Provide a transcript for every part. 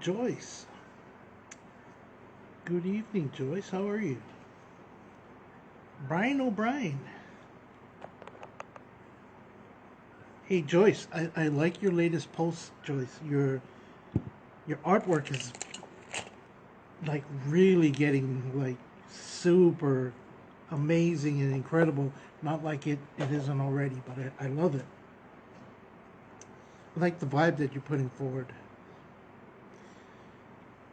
Joyce. Good evening, Joyce. How are you? Brian O'Brien. Hey, Joyce. I like your latest post, Joyce. Your artwork is like really getting like super amazing and incredible. Not like it isn't already, but I love it. I like the vibe that you're putting forward.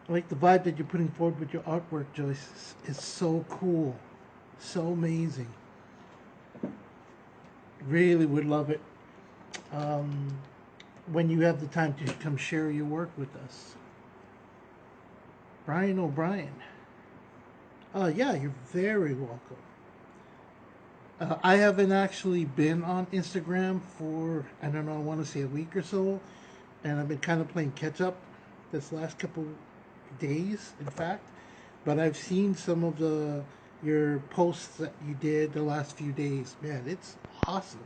I like the vibe that you're putting forward with your artwork, Joyce. It's so cool, so amazing. Really would love it um, when you have the time to come share your work with us. Brian O'Brien. Yeah, you're very welcome. I haven't actually been on Instagram for, I don't know, I want to say a week or so, and I've been kind of playing catch up this last couple days, in fact. But I've seen some of the your posts that you did the last few days. Man, it's awesome.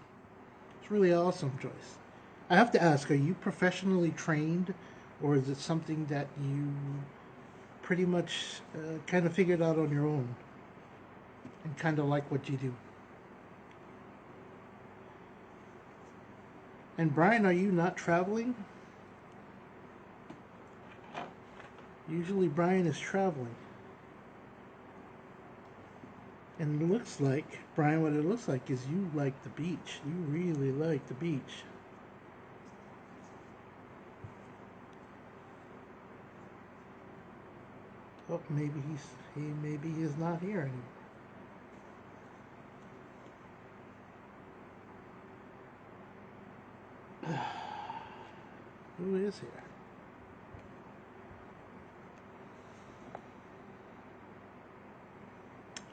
It's really awesome, Joyce. I have to ask, are you professionally trained, or is it something that you pretty much kind of figured out on your own and kind of like what you do? And Brian, are you not traveling? Usually Brian is traveling. And it looks like, Brian, what it looks like is you like the beach. You really like the beach. Oh, maybe he's not here anymore. Who is here?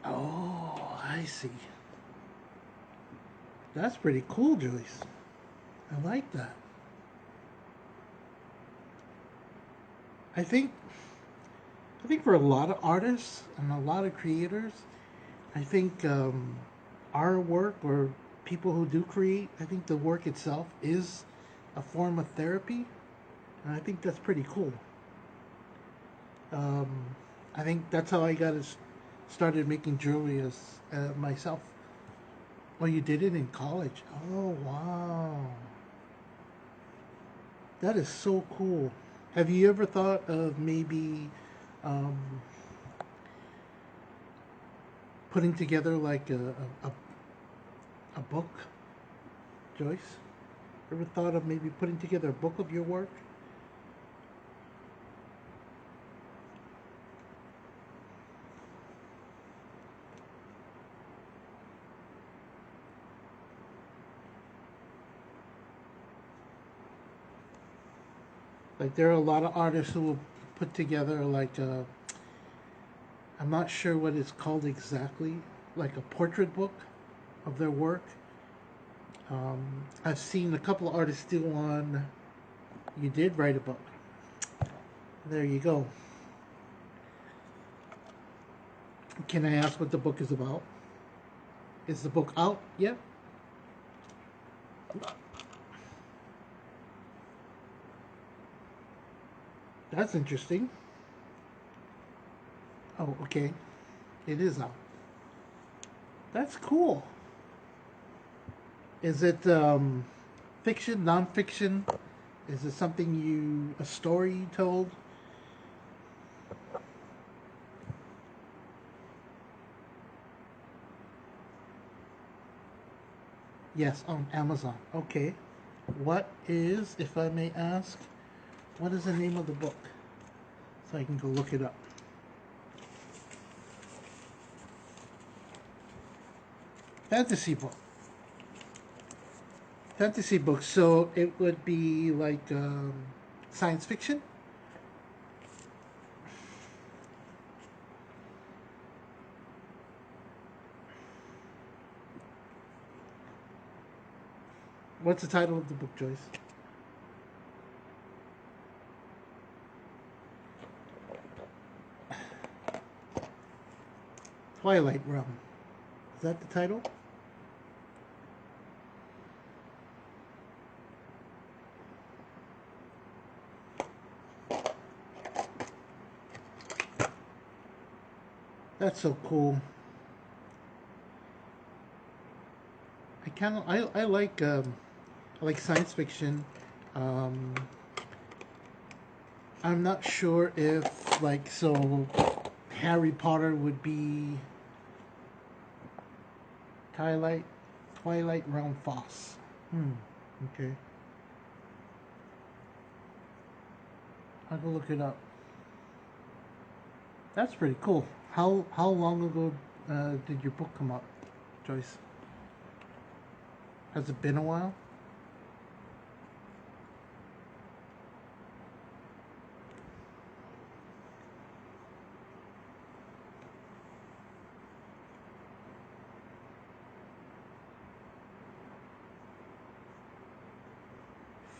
Oh, I see. That's pretty cool, Joyce. I like that. I think I think for a lot of artists and a lot of creators, I think our work or people who do create, I think the work itself is a form of therapy, and I think that's pretty cool. Um, I think that's how I started making jewelry as myself. Oh, you did it in college. Oh, wow. That is so cool. Have you ever thought of maybe um, putting together like a book, Joyce? Ever thought of maybe putting together a book of your work? Like there are a lot of artists who will put together like I'm not sure what it's called exactly, like a portrait book of their work. I've seen a couple of artists do one. You did write a book. There you go. Can I ask what the book is about? Is the book out yet? That's interesting. Oh, okay. It is out. That's cool. Is it fiction, nonfiction? Is it something a story you told? Yes, on Amazon. Okay. What is, if I may ask, what is the name of the book? So I can go look it up. Fantasy book. Fantasy book. So it would be like science fiction? What's the title of the book, Joyce? Twilight Realm. Is that the title? That's so cool. I like science fiction. Um, I'm not sure if Harry Potter would be Twilight Twilight Realm Foss. Hmm. Okay. I'll go look it up. That's pretty cool. How long ago did your book come out, Joyce? Has it been a while?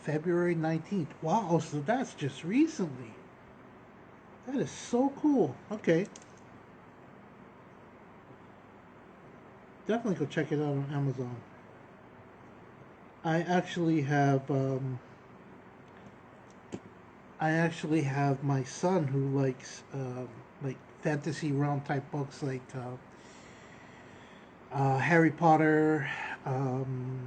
February 19th. Wow, so that's just recently. That is so cool. Okay. Definitely go check it out on Amazon. I actually have my son who likes like fantasy realm type books like Harry Potter, um,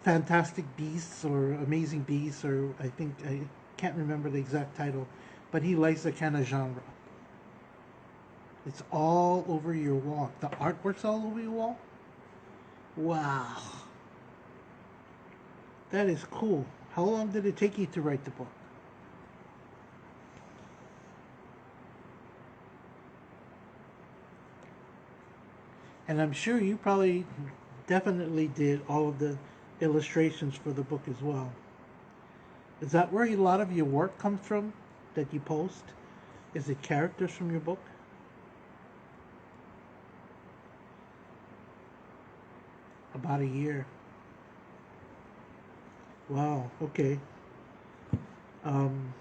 Fantastic Beasts or Amazing Beasts, or I think I can't remember the exact title, but he likes the kind of genre. It's all over your wall. The artwork's all over your wall. Wow, that is cool. How long did it take you to write the book? And I'm sure you probably definitely did all of the illustrations for the book as well. Is that where a lot of your work comes from that you post? Is it characters from your book? About a year. Wow, okay. Um,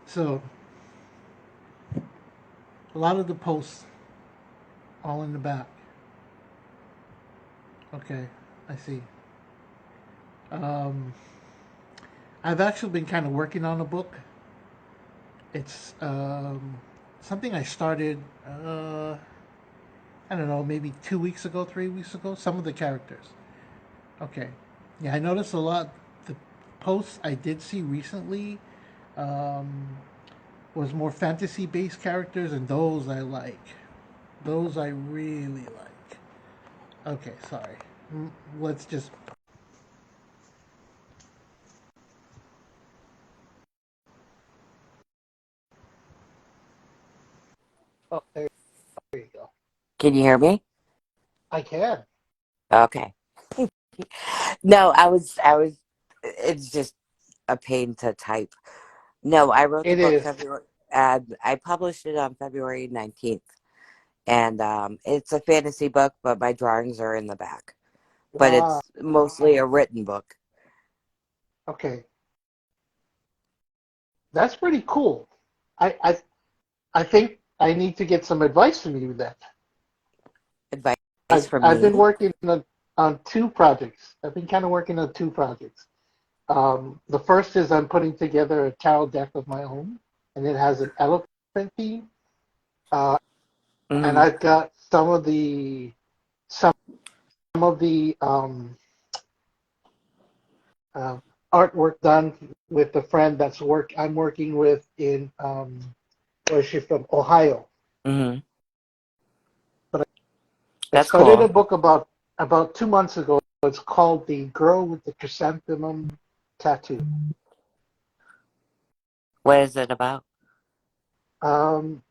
so, a lot of the posts all in the back. Okay, I see. Um, I've actually been kind of working on a book. It's something I started, I don't know, maybe 2 weeks ago, 3 weeks ago. Some of the characters. Okay. Yeah, I noticed a lot. The posts I did see recently um, was more fantasy based characters, and those I like. Those I really like. Okay, sorry. Let's just. Oh, there you go. Can you hear me? I can. Okay. No, it's just a pain to type. No, I wrote the It book is. February, I published it on February 19th. And it's a fantasy book, but my drawings are in the back. But Wow. it's mostly a written book. Okay. That's pretty cool. I, I I think I need to get some advice from you then. Advice from I've been me. working on two projects. I've been kind of working on two projects. The first is I'm putting together a tarot deck of my own, and it has an elephant theme. Uh, and Hmm. I've got some of the uh, artwork done with a friend I'm working with in where is she from? Ohio. Hmm. But I That's started a cool. book about 2 months ago. It's called The Girl with the Chrysanthemum Tattoo. What is it about? Um,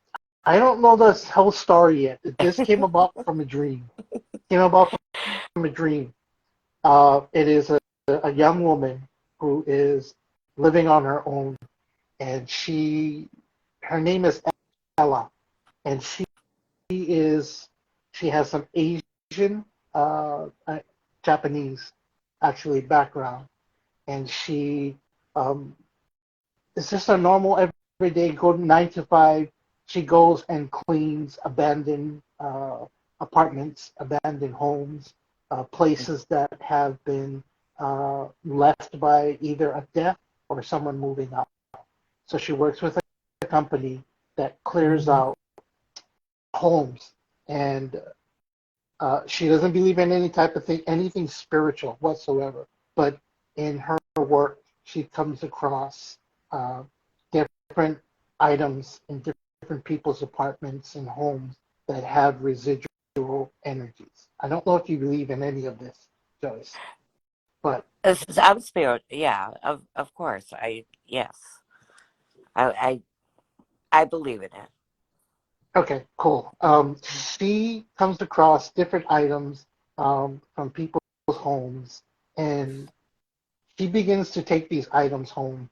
I don't know the whole story yet. This came about from a dream. Came about from a dream. It is a young woman who is living on her own, and her name is Ella, and is she has some Asian, Japanese, actually background, and she um, is just a normal everyday go 9 to 5. She goes and cleans abandoned apartments, abandoned homes, places that have been left by either a death or someone moving out. So she works with a company that clears out homes, and she doesn't believe in any type of thing, anything spiritual whatsoever. But in her work, she comes across uh, different items in different people's apartments and homes that have residual energies. I don't know if you believe in any of this, Joyce, but I'm spirit. Yeah, of course. Yes, I I believe in it. okay, cool. She comes across different items from people's homes, and she begins to take these items home,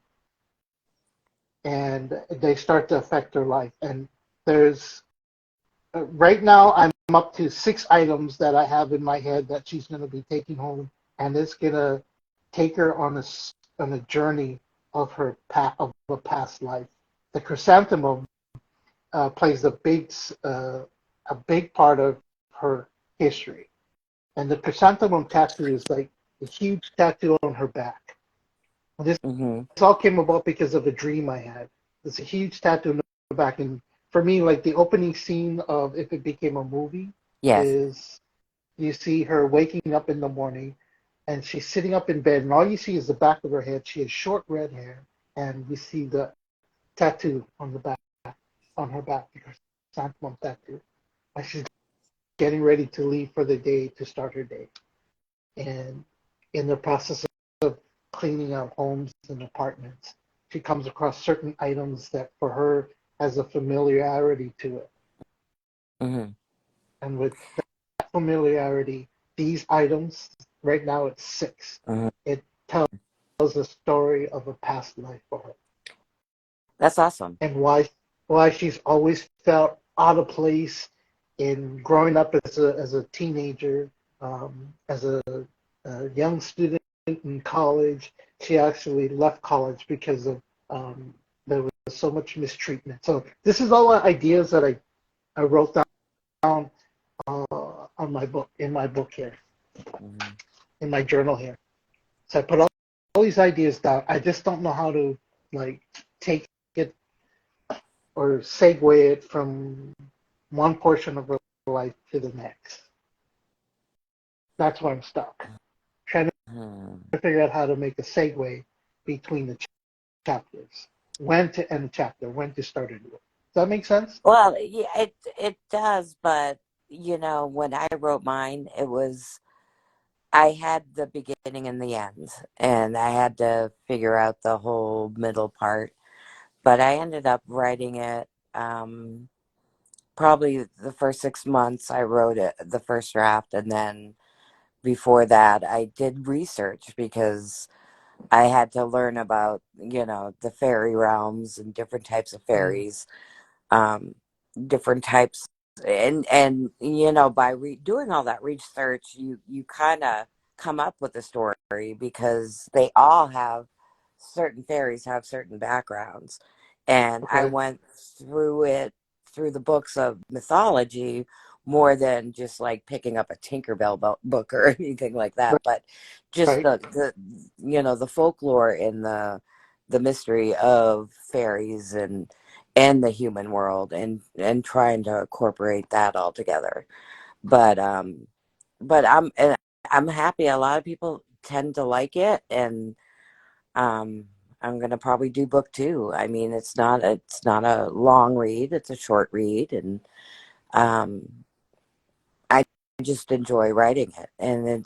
and they start to affect her life. And there's right now I'm up to 6 items that I have in my head that she's going to be taking home, and it's going to take her on a journey of her of a past life. The chrysanthemum plays a big part of her history, and the chrysanthemum tattoo is like a huge tattoo on her back. This Hmm. all came about because of a dream I had. It's a huge tattoo on the back, and for me, like the opening scene of If It Became a Movie Yes. is you see her waking up in the morning, and she's sitting up in bed, and all you see is the back of her head. She has short red hair, and you see the tattoo on the back on her back, the chrysanthemum tattoo. And she's getting ready to leave for the day to start her day. And in the process of cleaning out homes and apartments, she comes across certain items that for her has a familiarity to it. Hmm. And with that familiarity, these items, right now it's 6, Hmm. it tells the story of a past life for her That's awesome. and why she's always felt out of place in growing up as a teenager, as a young student in college. She actually left college because of there was so much mistreatment. So this is all ideas that I wrote down on my book in my book here Hmm. in my journal here. So I put all these ideas down. I just don't know how to like take it or segue it from one portion of her life to the next. That's where I'm stuck. Trying to figure out how to make a segue between the chapters. When to end a chapter, when to start a new one. Does that make sense? Well, yeah, it does, but when I wrote mine, it was I had the beginning and the end, and I had to figure out the whole middle part. But I ended up writing it. Probably the first 6 months, I wrote it, the first draft, and then before that, I did research because I had to learn about the fairy realms and different types of Mm, fairies, um, different types, and by doing all that research, you kind of come up with a story because they all have certain fairies have certain backgrounds, and I okay. went through it through the books of mythology more than just like picking up a Tinkerbell book or anything like that, but just Right. the folklore and the mystery of fairies and the human world and trying to incorporate that all together. But I'm happy a lot of people tend to like it, and um I'm gonna probably do book two. I mean, it's not a long read, it's a short read, and um I just enjoy writing it, and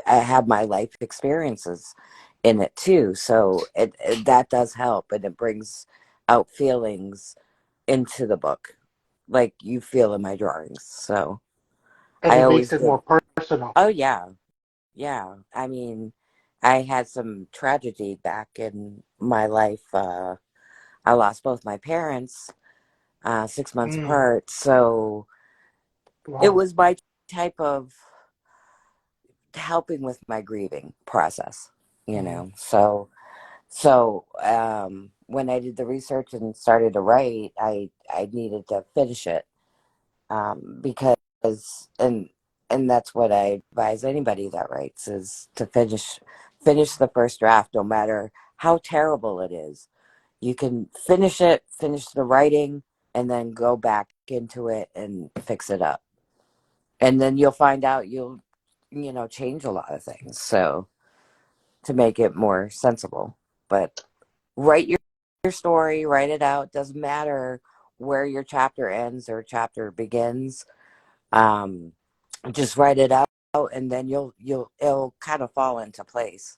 I have my life experiences in it too, so that does help, and it brings out feelings into the book like you feel in my drawings. So And I it makes always it give. more personal. Oh yeah, yeah. I mean, I had some tragedy back in my life. I lost both my parents 6 months Mm, apart, so it wow. was my type of helping with my grieving process. Mm, So when I did the research and started to write, I needed to finish it, because and and that's what I advise anybody that writes is to finish the first draft, no matter how terrible it is. You can finish it, finish the writing, and then go back into it and fix it up. And then you'll find out change a lot of things. So to make it more sensible. But write your story, write it out. Doesn't matter where your chapter ends or chapter begins. Um, just write it out, and then it'll kind of fall into place.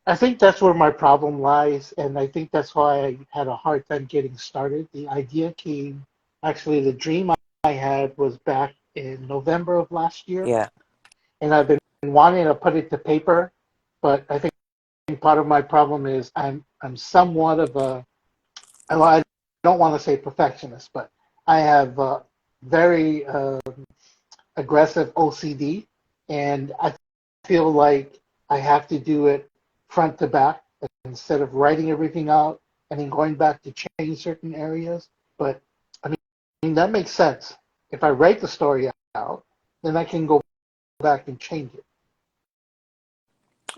I think that's where my problem lies, and I think that's why I had a hard time getting started. The idea came, actually, the dream I had was back in November of last year, Yeah. and I've been wanting to put it to paper, but I think part of my problem is I'm somewhat of a, well, I don't want to say perfectionist, but I have very aggressive OCD, and I feel like I have to do it front to back instead of writing everything out and then going back to change certain areas. But I mean that makes sense. If I write the story out, then I can go back and change it.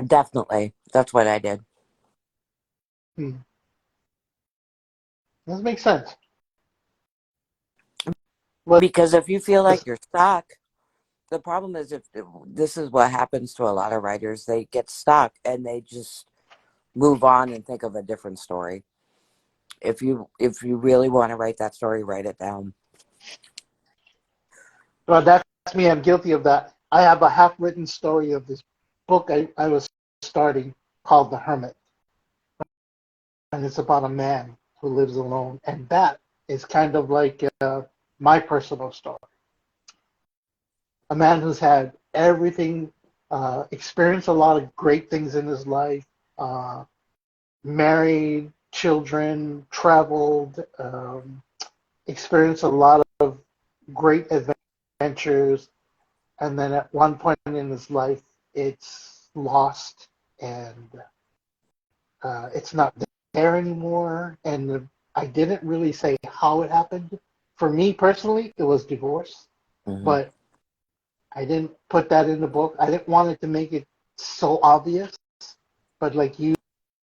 Definitely. That's what I did. Hmm. That makes sense. Was Because if you feel like you're stuck, the problem is if this is what happens to a lot of writers, they get stuck and they just move on and think of a different story. If you really want to write that story, write it down. well, that's me. I'm guilty of that. I have a half-written story of this book I was starting called The Hermit, and it's about a man who lives alone, and that is kind of like my personal story. A man who's had everything, experienced a lot of great things in his life, uh, married, children, traveled, experienced a lot of great adventures, and then at one point in his life, it's lost and it's not there anymore. And I didn't really say how it happened. For me personally, it was divorce, Hmm. but I didn't put that in the book. I didn't want it to make it so obvious. But like you,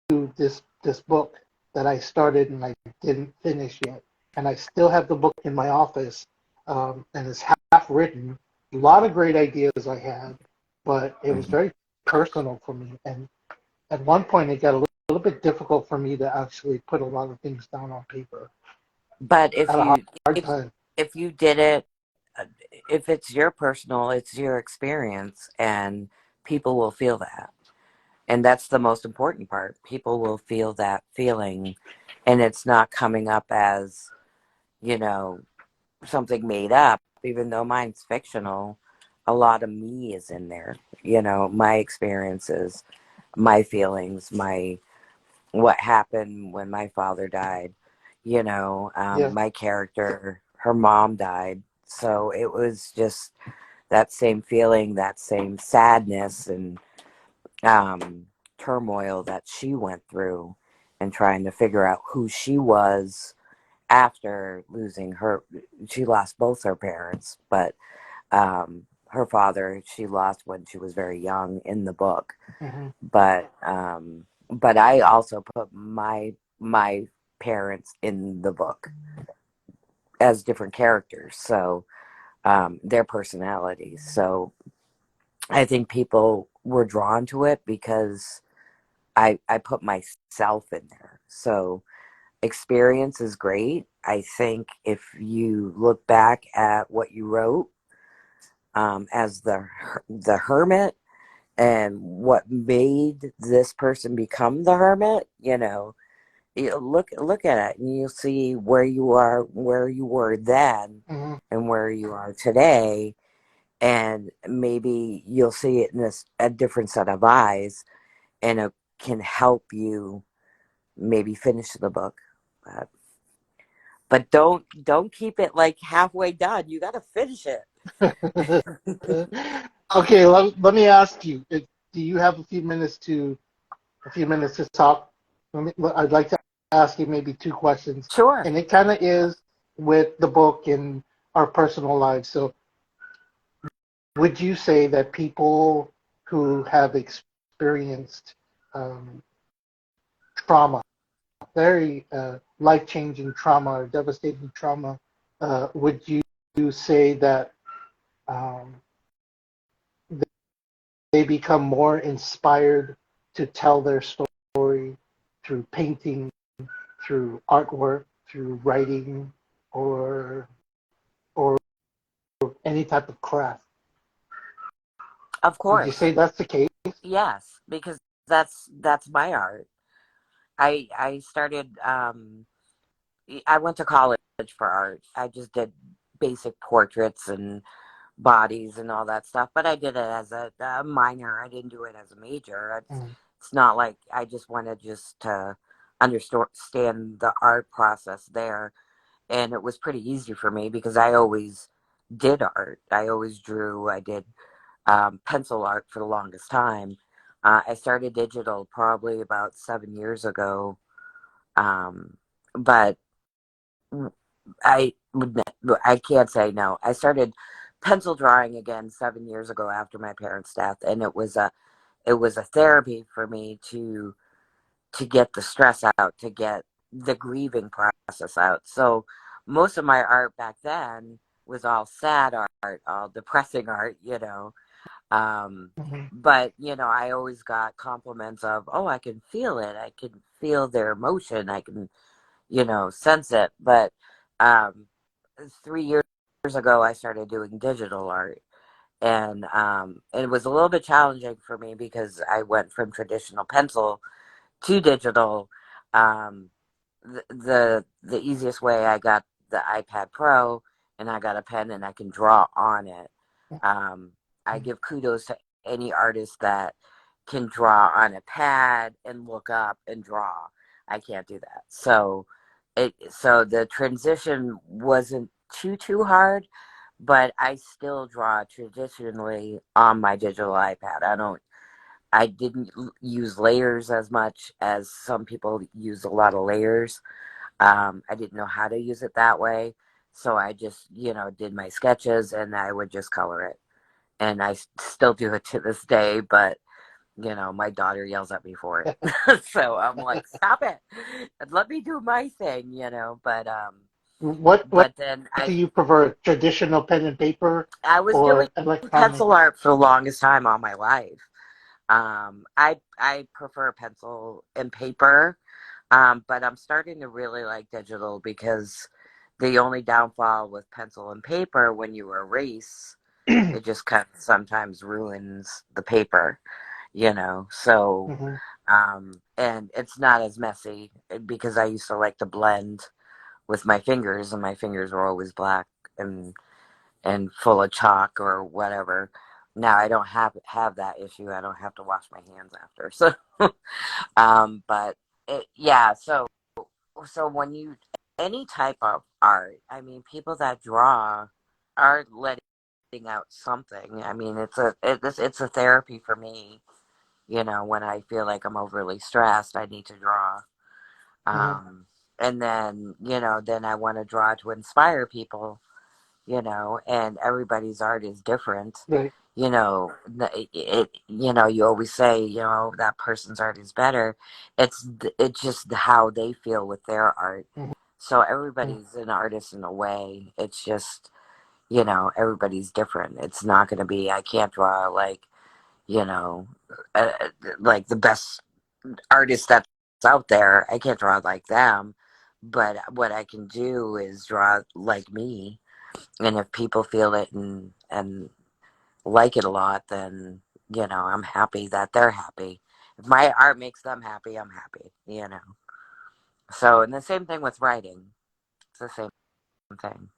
this book that I started and I didn't finish yet, and I still have the book in my office, and it's half written. A lot of great ideas I had, but it was Hmm. very personal for me. And at one point, it got a little bit difficult for me to actually put a lot of things down on paper. But I if had a hard, you hard if time. if you did it, uh, if it's your personal, it's your experience, and people will feel that. And that's the most important part. People will feel that feeling, and it's not coming up as, you know, something made up, even though mine's fictional. A lot of me is in there, my experiences, my feelings, my what happened when my father died, Yeah. my character, her mom died. So it was just that same feeling, that same sadness and um, turmoil that she went through and trying to figure out who she was after losing her. She lost both her parents, but her father she lost when she was very young in the book. Hmm. But I also put my parents in the book as different characters, so their personalities. So I think people were drawn to it because I put myself in there. So experience is great. I think if you look back at what you wrote as the hermit and what made this person become the hermit, you look at it and you'll see where you were then Hmm. and where you are today, and maybe you'll see it in a different set of eyes, and it can help you maybe finish the book. But, but don't keep it like halfway done. You got to finish it. Okay, let me ask you. Do you have a few minutes to talk? I'd like to ask you maybe two questions, Sure. and it kind of is with the book and our personal lives. So, would you say that people who have experienced um, trauma very life changing trauma or devastating trauma, would you say that um, they become more inspired to tell their story through painting, through artwork, through writing, or or any type of craft? Of Would you course. say that's the case? Yes, because that's my art. I started I went to college for art. I just did basic portraits and bodies and all that stuff, but I did it as a minor. I didn't do it as a major. Mm, It's not like I just wanted just to understand the art process there. And it was pretty easy for me because I always did art. I always drew. I did pencil art for the longest time. I started digital probably about 7 years ago, but I would I can't say no. I started pencil drawing again 7 years ago after my parents' death, and it was a therapy for me to get the stress out, to get the grieving process out. So most of my art back then was all sad art, all depressing art. Um, mhm, but I always got compliments of, oh, I can feel it. I can feel their emotion. I can, sense it. But um, 3 years ago, I started doing digital art. And it was a little bit challenging for me because I went from traditional pencil to digital. Um, the easiest way, I got the iPad Pro, and I got a pen and I can draw on it. Um, I mhm, give kudos to any artist that can draw on a pad and look up and draw. I can't do that. So the transition wasn't too hard, but I still draw traditionally on my digital iPad. I didn't use layers as much as some people use a lot of layers. I didn't know how to use it that way. So I just, did my sketches and I would just color it. And I still do it to this day, but, my daughter yells at me for it. So I'm like, stop it. Let me do my thing. What But then do you prefer, traditional pen and paper I was doing or electronic? pencil art for the longest time all my life. I prefer pencil and paper, but I'm starting to really like digital because the only downfall with pencil and paper, when you erase, it just kind of sometimes ruins the paper. So, Mhm. and it's not as messy because I used to like to blend with my fingers, and my fingers were always black and full of chalk or whatever. Now I don't have that issue. I don't have to wash my hands after. So, but yeah. So when you any type of art, I mean, people that draw are letting out something. I mean, it's a therapy for me. When I feel like I'm overly stressed, I need to draw. Mhm. Um, and then I want to draw to inspire people. And everybody's art is different. Right. You always say, that person's art is better. It's just how they feel with their art. Mhm. So everybody's an artist in a way. It's just, everybody's different. It's not going to be, I can't draw you know, uh, like the best artist that's out there. I can't draw like them. But what I can do is draw like me, and if people feel it and like it a lot, then I'm happy that they're happy. If my art makes them happy, I'm happy. So, and the same thing with writing. It's the same thing.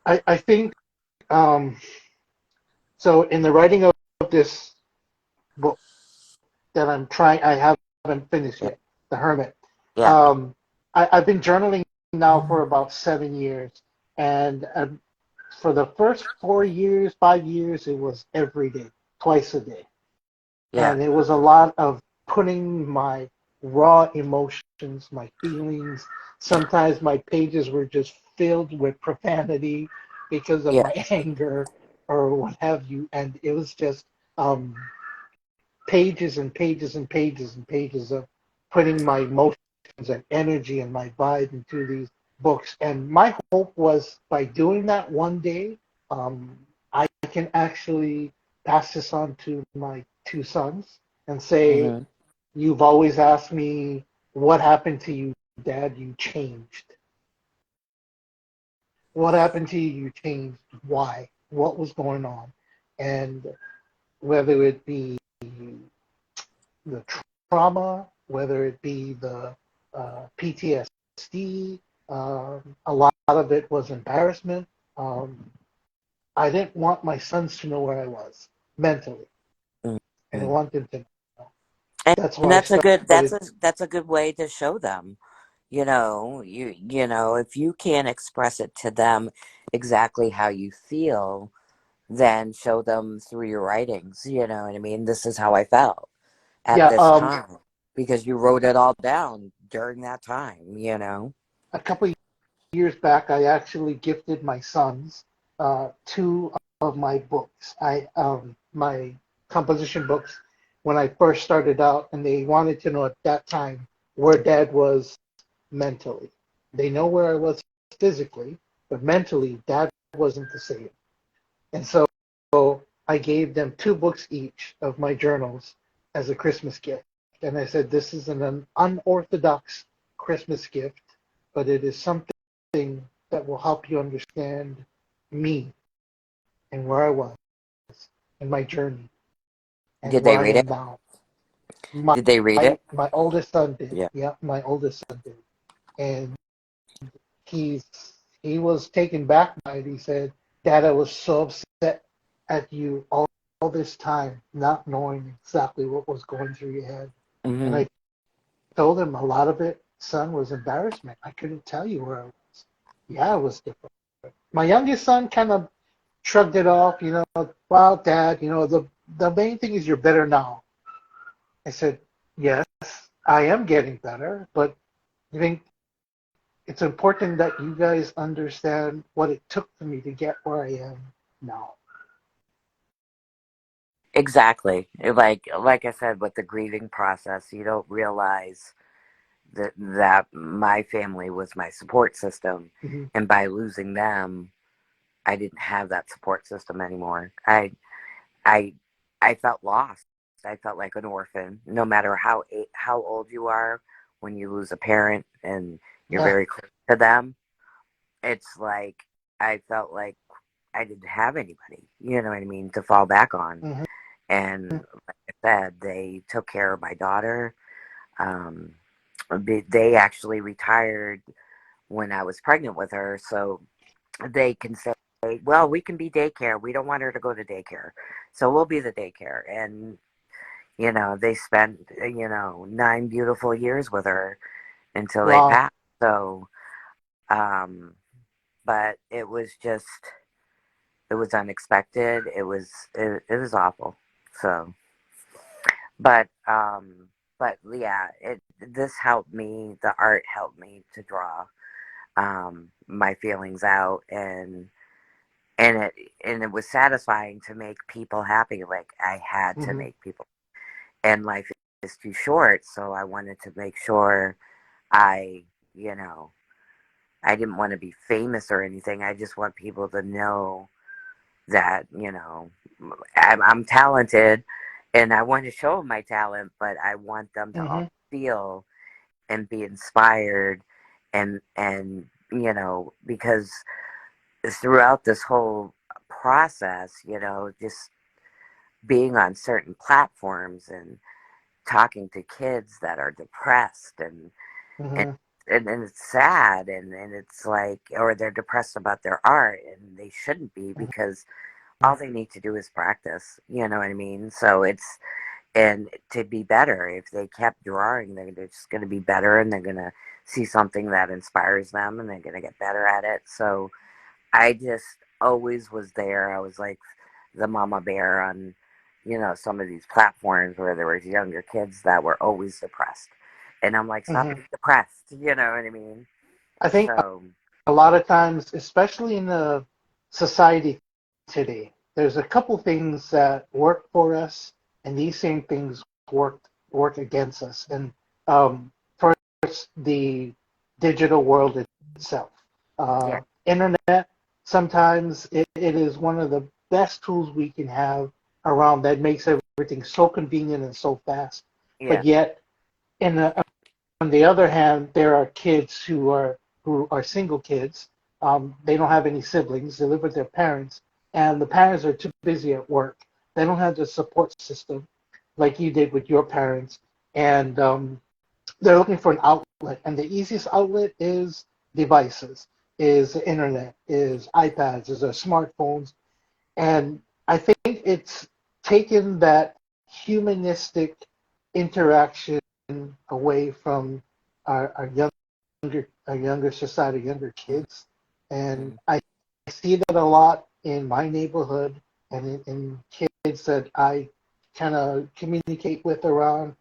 I think um, so. In the writing of this book that I haven't finished Yeah, yet, The Hermit. yeah, Um, I've been journaling now for about 7 years, and for the first 4 years, 5 years, it was every day, twice a day. yeah, And it was a lot of putting my raw emotions, my feelings. Sometimes my pages were just filled with profanity because of yeah, my anger or what have you. And it was just pages and pages and pages and pages of putting my emotions and energy and my vibe into these books. And my hope was by doing that one day, I can actually pass this on to my two sons and say, Hmm. "You've always asked me what happened to you, Dad. You changed. What happened to you? You changed. Why? What was going on?" And whether it be the trauma, whether it be the PTSD. A lot of it was embarrassment. Um, I didn't want my sons to know where I was mentally, and I Hmm. want them to know. And That's why I that's a good started. that's a good way to show them. You know, if you can't express it to them exactly how you feel, then show them through your writings. You know what I mean? This is how I felt at Yeah, this time because you wrote it all down during that time. a couple of years back, I actually gifted my sons two of my books. My composition books when I first started out, and they wanted to know at that time where Dad was mentally. They know where I was physically, but mentally, Dad wasn't the same. And so I gave them two books each of my journals as a Christmas gift. And I said, this is an unorthodox Christmas gift, but it is something that will help you understand me and where I was and my journey and Did where they I read am it? now. My Did they read it? my oldest son did. Yeah. Yeah, my oldest son did. And he's he was taken back by it. He said, "Dad, I was so upset at you all this time, not knowing exactly what was going through your head." And Hmm. I told him a lot of it, son, was embarrassment. I couldn't tell you where I was. Yeah, it was different. My youngest son kind of shrugged it off, well, Dad, the main thing is you're better now. I said, yes, I am getting better, but I think it's important that you guys understand what it took for me to get where I am now. Exactly. Like I said, with the grieving process, you don't realize that my family was my support system, Mm-hmm. and by losing them, I didn't have that support system anymore. I I felt lost. I felt like an orphan. No matter how old you are, when you lose a parent and you're Yeah. very close to them, it's like I felt like I didn't have anybody. You know what I mean, to fall back on. Mm-hmm. And like I said, they took care of my daughter. Um, they actually retired when I was pregnant with her, so they can say, well, we can be daycare. We don't want her to go to daycare. So we'll be the daycare. And, they spent, 9 beautiful years with her until they Wow. passed. So, um, but it was unexpected. It was awful. So, but, um, but yeah, this helped me. The art helped me to draw, my feelings out, and it was satisfying to make people happy. Like I had to Mm-hmm. make people, and life is too short, so I wanted to make sure I you know I didn't want to be famous or anything. I just want people to know that I'm talented, and I want to show them my talent, but I want them to all Mm-hmm. feel and be inspired, and because throughout this whole process, just being on certain platforms and talking to kids that are depressed and Mm-hmm. and it's sad, and it's like, or they're depressed about their art, and they shouldn't be, because all they need to do is practice, you know what I mean? So it's, and to be better, if they kept drawing, they're just going to be better, and they're going to see something that inspires them, and they're going to get better at it. So I just always was there. I was like the mama bear on, some of these platforms where there was younger kids that were always depressed. And I'm like, stop Mm-hmm. being depressed. You know what I mean? I think So, a lot of times, especially in the society today, there's a couple things that work for us, and these same things work against us. And for the digital world itself. Yeah. Internet, sometimes it is one of the best tools we can have around that makes everything so convenient and so fast. Yeah. But yet, in a, on the other hand, there are kids who are single kids. They don't have any siblings. They live with their parents, and the parents are too busy at work. They don't have the support system like you did with your parents, and they're looking for an outlet. And the easiest outlet is devices, is the internet, is iPads, is our smartphones, and I think it's taken that humanistic interaction away from our younger society, younger kids. And Mm-hmm. I see that a lot in my neighborhood and in kids that I kind of communicate with around.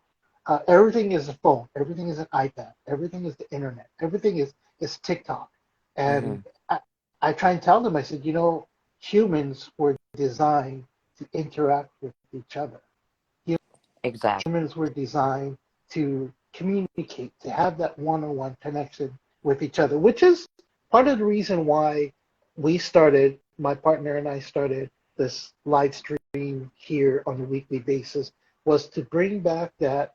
Everything is a phone. Everything is an iPad. Everything is the internet. Everything is TikTok. Mm-hmm. And I try and tell them, I said, humans were designed to interact with each other. Exactly. Humans were designed to communicate, to have that one-on-one connection with each other, which is part of the reason why my partner and I started this live stream here on a weekly basis, was to bring back that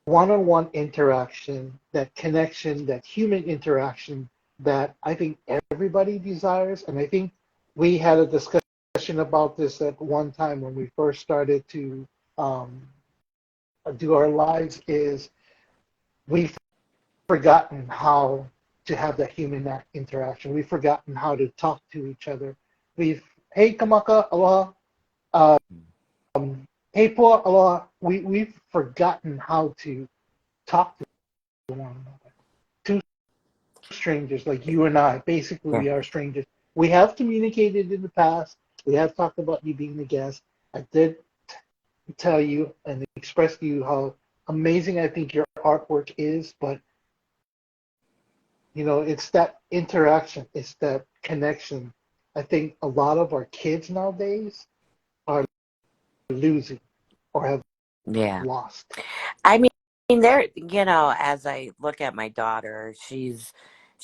one-on-one interaction, that connection, that human interaction that I think everybody desires. And I think we had a discussion about this at one time when we first started to um, do our lives. Is we've forgotten how to have that human interaction. We've forgotten how to talk to each other. Hey, Kamaka, aloha. Hey, po, aloha. We've forgotten how to talk to one another. Two strangers like you and I, basically, Yeah. we are strangers. We have communicated in the past. We have talked about you being a guest. I did tell you and express to you how amazing I think your artwork is, but it's that interaction, it's that connection. I think a lot of our kids nowadays are losing or have Yeah. lost. I mean, as I look at my daughter, she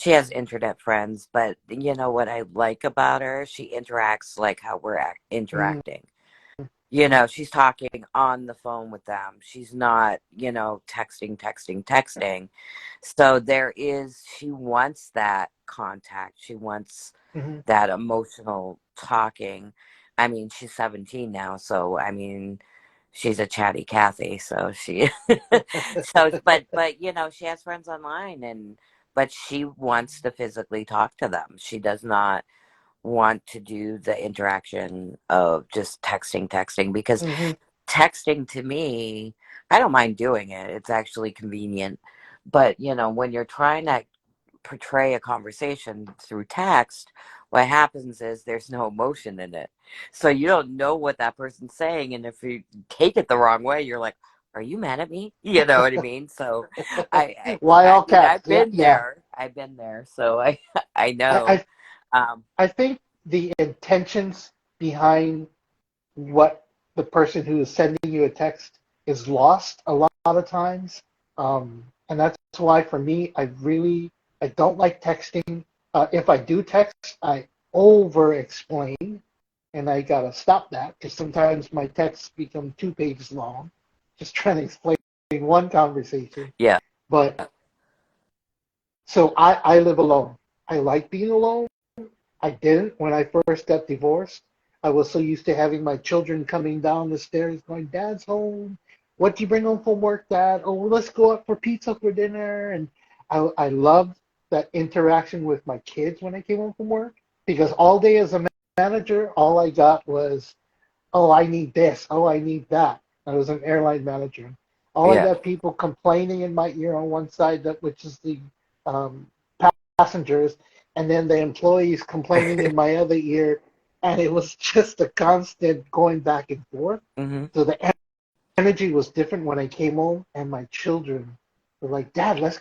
has internet friends, but you know what I like about her? She interacts like how we're Mm, interacting. She's talking on the phone with them. She's not, texting. So she wants that contact. She wants mm-hmm, that emotional talking. I mean, she's 17 now, so I mean, she's a chatty Cathy. So but she has friends online, but she wants to physically talk to them. She does not want to do the interaction of just texting because mm-hmm, texting to me, I don't mind doing it. It's actually convenient. But, when you're trying to portray a conversation through text, what happens is there's no emotion in it. So you don't know what that person's saying. And if you take it the wrong way, you're like, are you mad at me? You know what I mean? So I, I, Why I all mean, caps? I've Yeah, been yeah. there. I've been there. So I I, know. I Um, I think the intentions behind what the person who is sending you a text is lost a lot of times. And that's why for me, I don't like texting. If I do text, I over explain, and I gotta stop that because sometimes my texts become 2 pages long, just trying to explain one conversation. yeah. But so I live alone. I like being alone. I didn't when I first got divorced. I was so used to having my children coming down the stairs going, Dad's home. What do you bring home from work, Dad? Oh, well, let's go out for pizza for dinner. And I loved that interaction with my kids when I came home from work because all day as a manager, all I got was, oh, I need this. Oh, I need that. I was an airline manager. All I Yeah. got people complaining in my ear on one side, which is the um, passengers, and then the employees complaining in my other ear, and it was just a constant going back and forth. hmm So the energy was different when I came home, and my children were like, "Dad, let's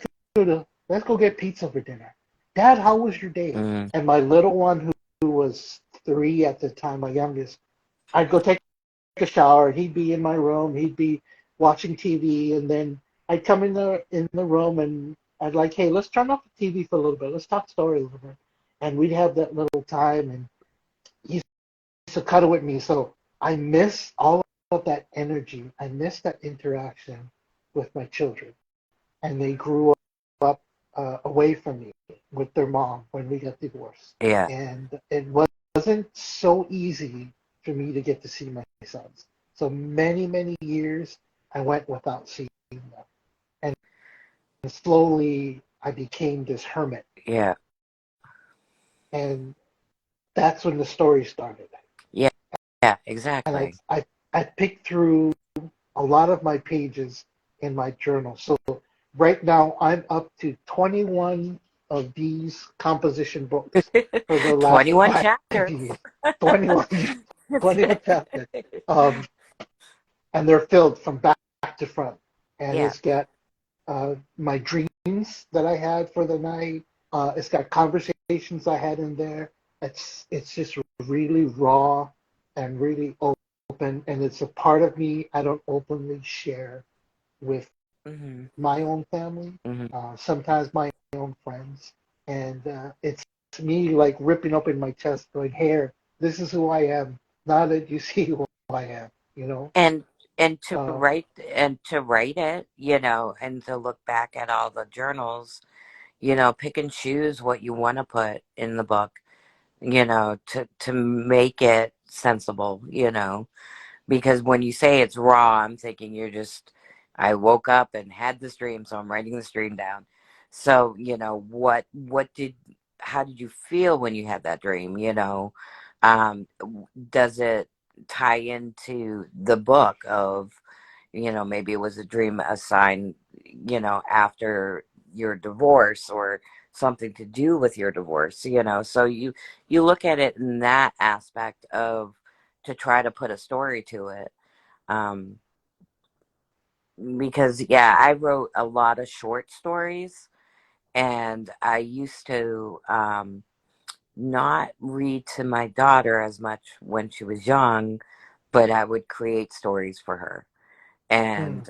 go get pizza for dinner. Dad, how was your day?" hmm And my little one, who was 3 at the time, my youngest, I'd go take a shower, and he'd be in my room, he'd be watching TV, and then I'd come in the room and I'd like, hey, let's turn off the TV for a little bit. Let's talk story a little bit, and we'd have that little time. And he used to cuddle with me, so I miss all of that energy. I miss that interaction with my children, and they grew up away from me with their mom when we got divorced, Yeah. and it wasn't so easy for me to get to see my sons. So many years I went without seeing them, and slowly I became this hermit, Yeah. and that's when the story started. Yeah. Yeah. And Exactly. I picked through a lot of my pages in my journal. So right now I'm up to 21 of these composition books for the last 21 5 chapters. years. 21, 21 chapters. Um, and they're filled from back to front. And Yeah. it's got my dreams that I had for the night. It's got conversations I had in there. It's just really raw and really open, and it's a part of me I don't openly share with Hmm. my own family, Hmm. sometimes my own friends, and it's me like ripping open my chest, going, "Here, this is who I am. Now that you see who I am, you know." And Uh, and to write it, and to look back at all the journals, pick and choose what you want to put in the book, to make it sensible, because when you say it's raw, I'm thinking I woke up and had this dream, so I'm writing this dream down. So, how did you feel when you had that dream? Does it tie into the book of, maybe it was a dream, a sign, after your divorce or something to do with your divorce, so you look at it in that aspect of to try to put a story to it. Um, because yeah, I wrote a lot of short stories, and I used to not read to my daughter as much when she was young, but I would create stories for her. mm, And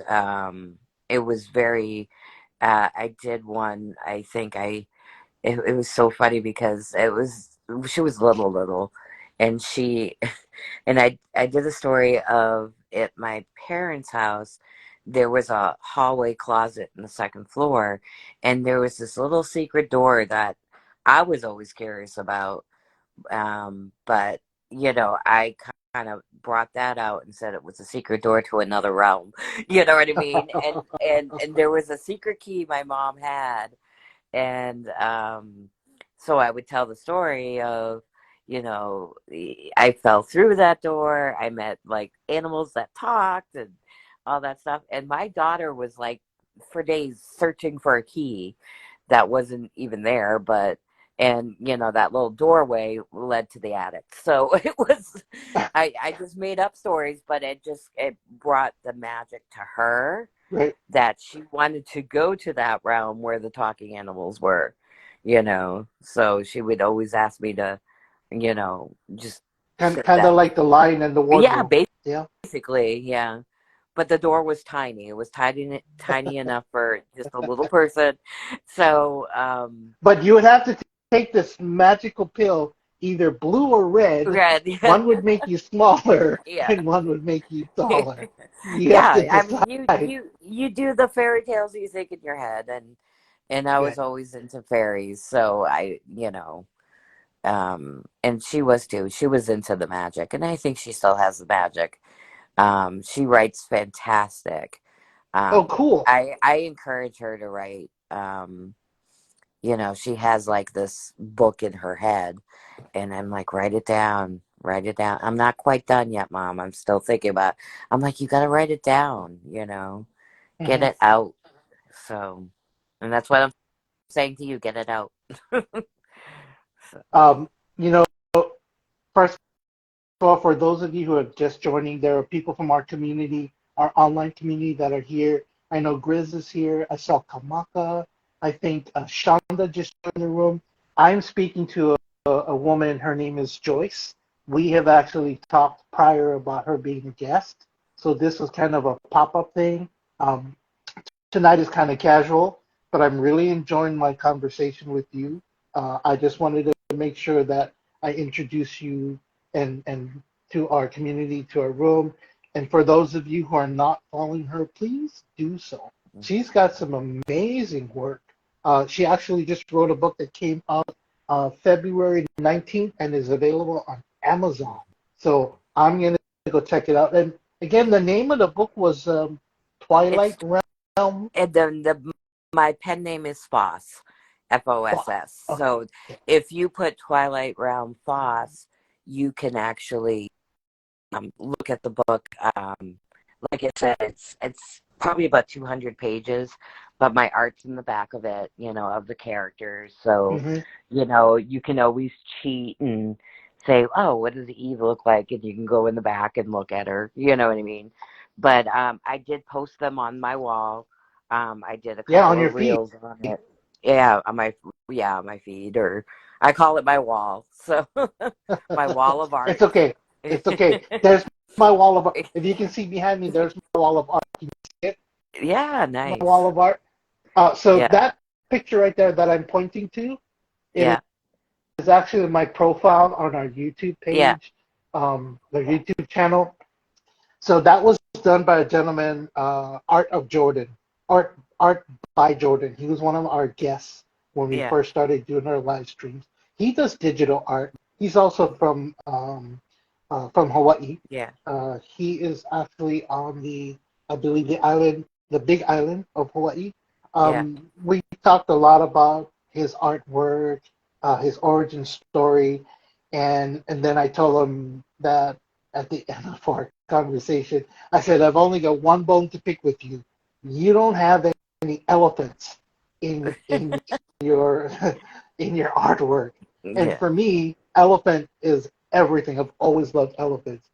it was very I did one, I think it was so funny because she was little, and she and I did a story of at my parents' house. There was a hallway closet in the second floor, and there was this little secret door that I was always curious about. But I kind of brought that out and said it was a secret door to another realm. You know what I mean? And there was a secret key my mom had, and so I would tell the story of, I fell through that door. I met like animals that talked and all that stuff. And my daughter was like for days searching for a key that wasn't even there, but and that little doorway led to the attic. So it was I just made up stories, but it brought the magic to her right. that she wanted to go to that realm where the talking animals were, So she would always ask me to, just Kind sit kind of that. like the Lion and the Yeah, Wardrobe. Yeah. basically, yeah. But the door was tiny. It was tiny enough for just a little person. So, But you would have to take this magical pill, either blue or red. red, yeah, One would make you smaller, yeah. and one would make you taller. You have to Yeah, I mean, decide. you do the fairy tales you think in your head, and I was Right. always into fairies, so and she was too. She was into the magic, and I think she still has the magic. She writes fantastic. Oh, Um, cool. I encourage her to write. She has like this book in her head, and I'm like, write it down, write it down. I'm not quite done yet, Mom. I'm still thinking about. I'm like, you got to write it down. Get Hmm. it out. So, and that's what I'm saying to you. Get it out. So, Um, you know, first of all, for those of you who are just joining, there are people from our community, our online community that are here. I know Grizz is here. I saw Kamaka. I think Shonda just joined the room. I'm speaking to a woman. Her name is Joyce. We have actually talked prior about her being a guest. So this was kind of a pop-up thing. Um, tonight is kind of casual, but I'm really enjoying my conversation with you. I just wanted to make sure that I introduce you and to our community, to our room. And for those of you who are not following her, please do so. She's got some amazing work. She actually just wrote a book that came out February 19th and is available on Amazon. So I'm going to go check it out. And again, the name of the book was Twilight It's Realm. and the my pen name is Foss, Foss. Okay. So if you put Twilight Realm Foss, you can actually look at the book. Like I said, it's probably about 200 pages, but my art's in the back of it, of the characters. So, Hmm. you can always cheat and say, "Oh, what does Eve look like?" And you can go in the back and look at her. You know what I mean? But I did post them on my wall. I did a Yeah, couple on your of feed. reels on it. Yeah, on my feed, or I call it my wall. So my wall of art. It's okay. It's okay. There's my wall of art. If you can see behind me, there's my wall of art. Can you see it? Yeah, My wall nice. of art. So Yeah, that picture right there that I'm pointing to, it yeah, is actually my profile on our YouTube yeah, page, the YouTube channel. So that was done by a gentleman, Art of Jordan, Art by Jordan. He was one of our guests when we yeah, first started doing our live streams. He does digital art. He's also from Hawaii. yeah, He is actually on I believe, the Big Island of Hawaii. yeah, We talked a lot about his artwork, his origin story, and then I told him that at the end of our conversation, I said, I've only got one bone to pick with you. You don't have any elephants in your in your artwork. And yeah, for me, elephant is everything. I've always loved elephants.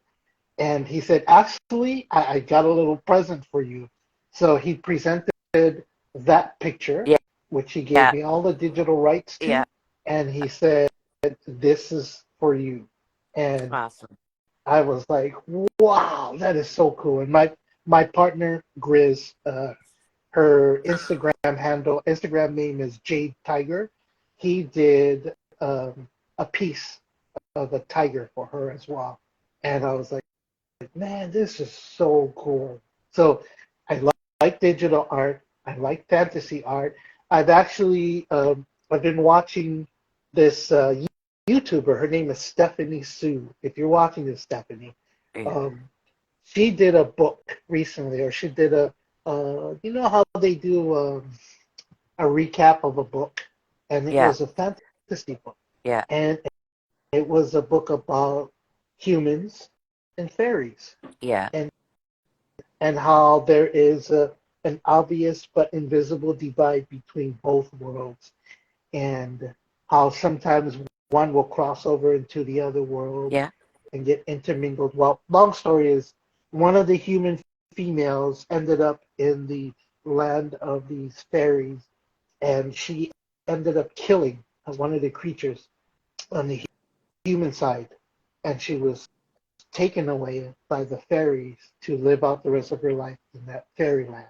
And he said, actually, I got a little present for you. So he presented that picture, yeah, which he gave yeah, me all the digital rights yeah. to, and he said, this is for you. And Awesome. I was like, wow, that is so cool. And my partner Grizz, her Instagram name is Jade Tiger. He did a piece of a tiger for her as well, and I was like, man, this is so cool. So I like digital art. I like fantasy art. I've been watching this YouTuber. Her name is Stephanie Sue. If you're watching this, Stephanie, Yeah, um, she did a book recently, or she did you know how they do a recap of a book, and it yeah, was a fantasy book, yeah, and it was a book about humans and fairies, yeah, and how there is an obvious but invisible divide between both worlds, and how sometimes one will cross over into the other world yeah, and get intermingled. Well, long story is, one of the human females ended up in the land of these fairies, and she ended up killing one of the creatures on the human side, and she was taken away by the fairies to live out the rest of her life in that fairyland.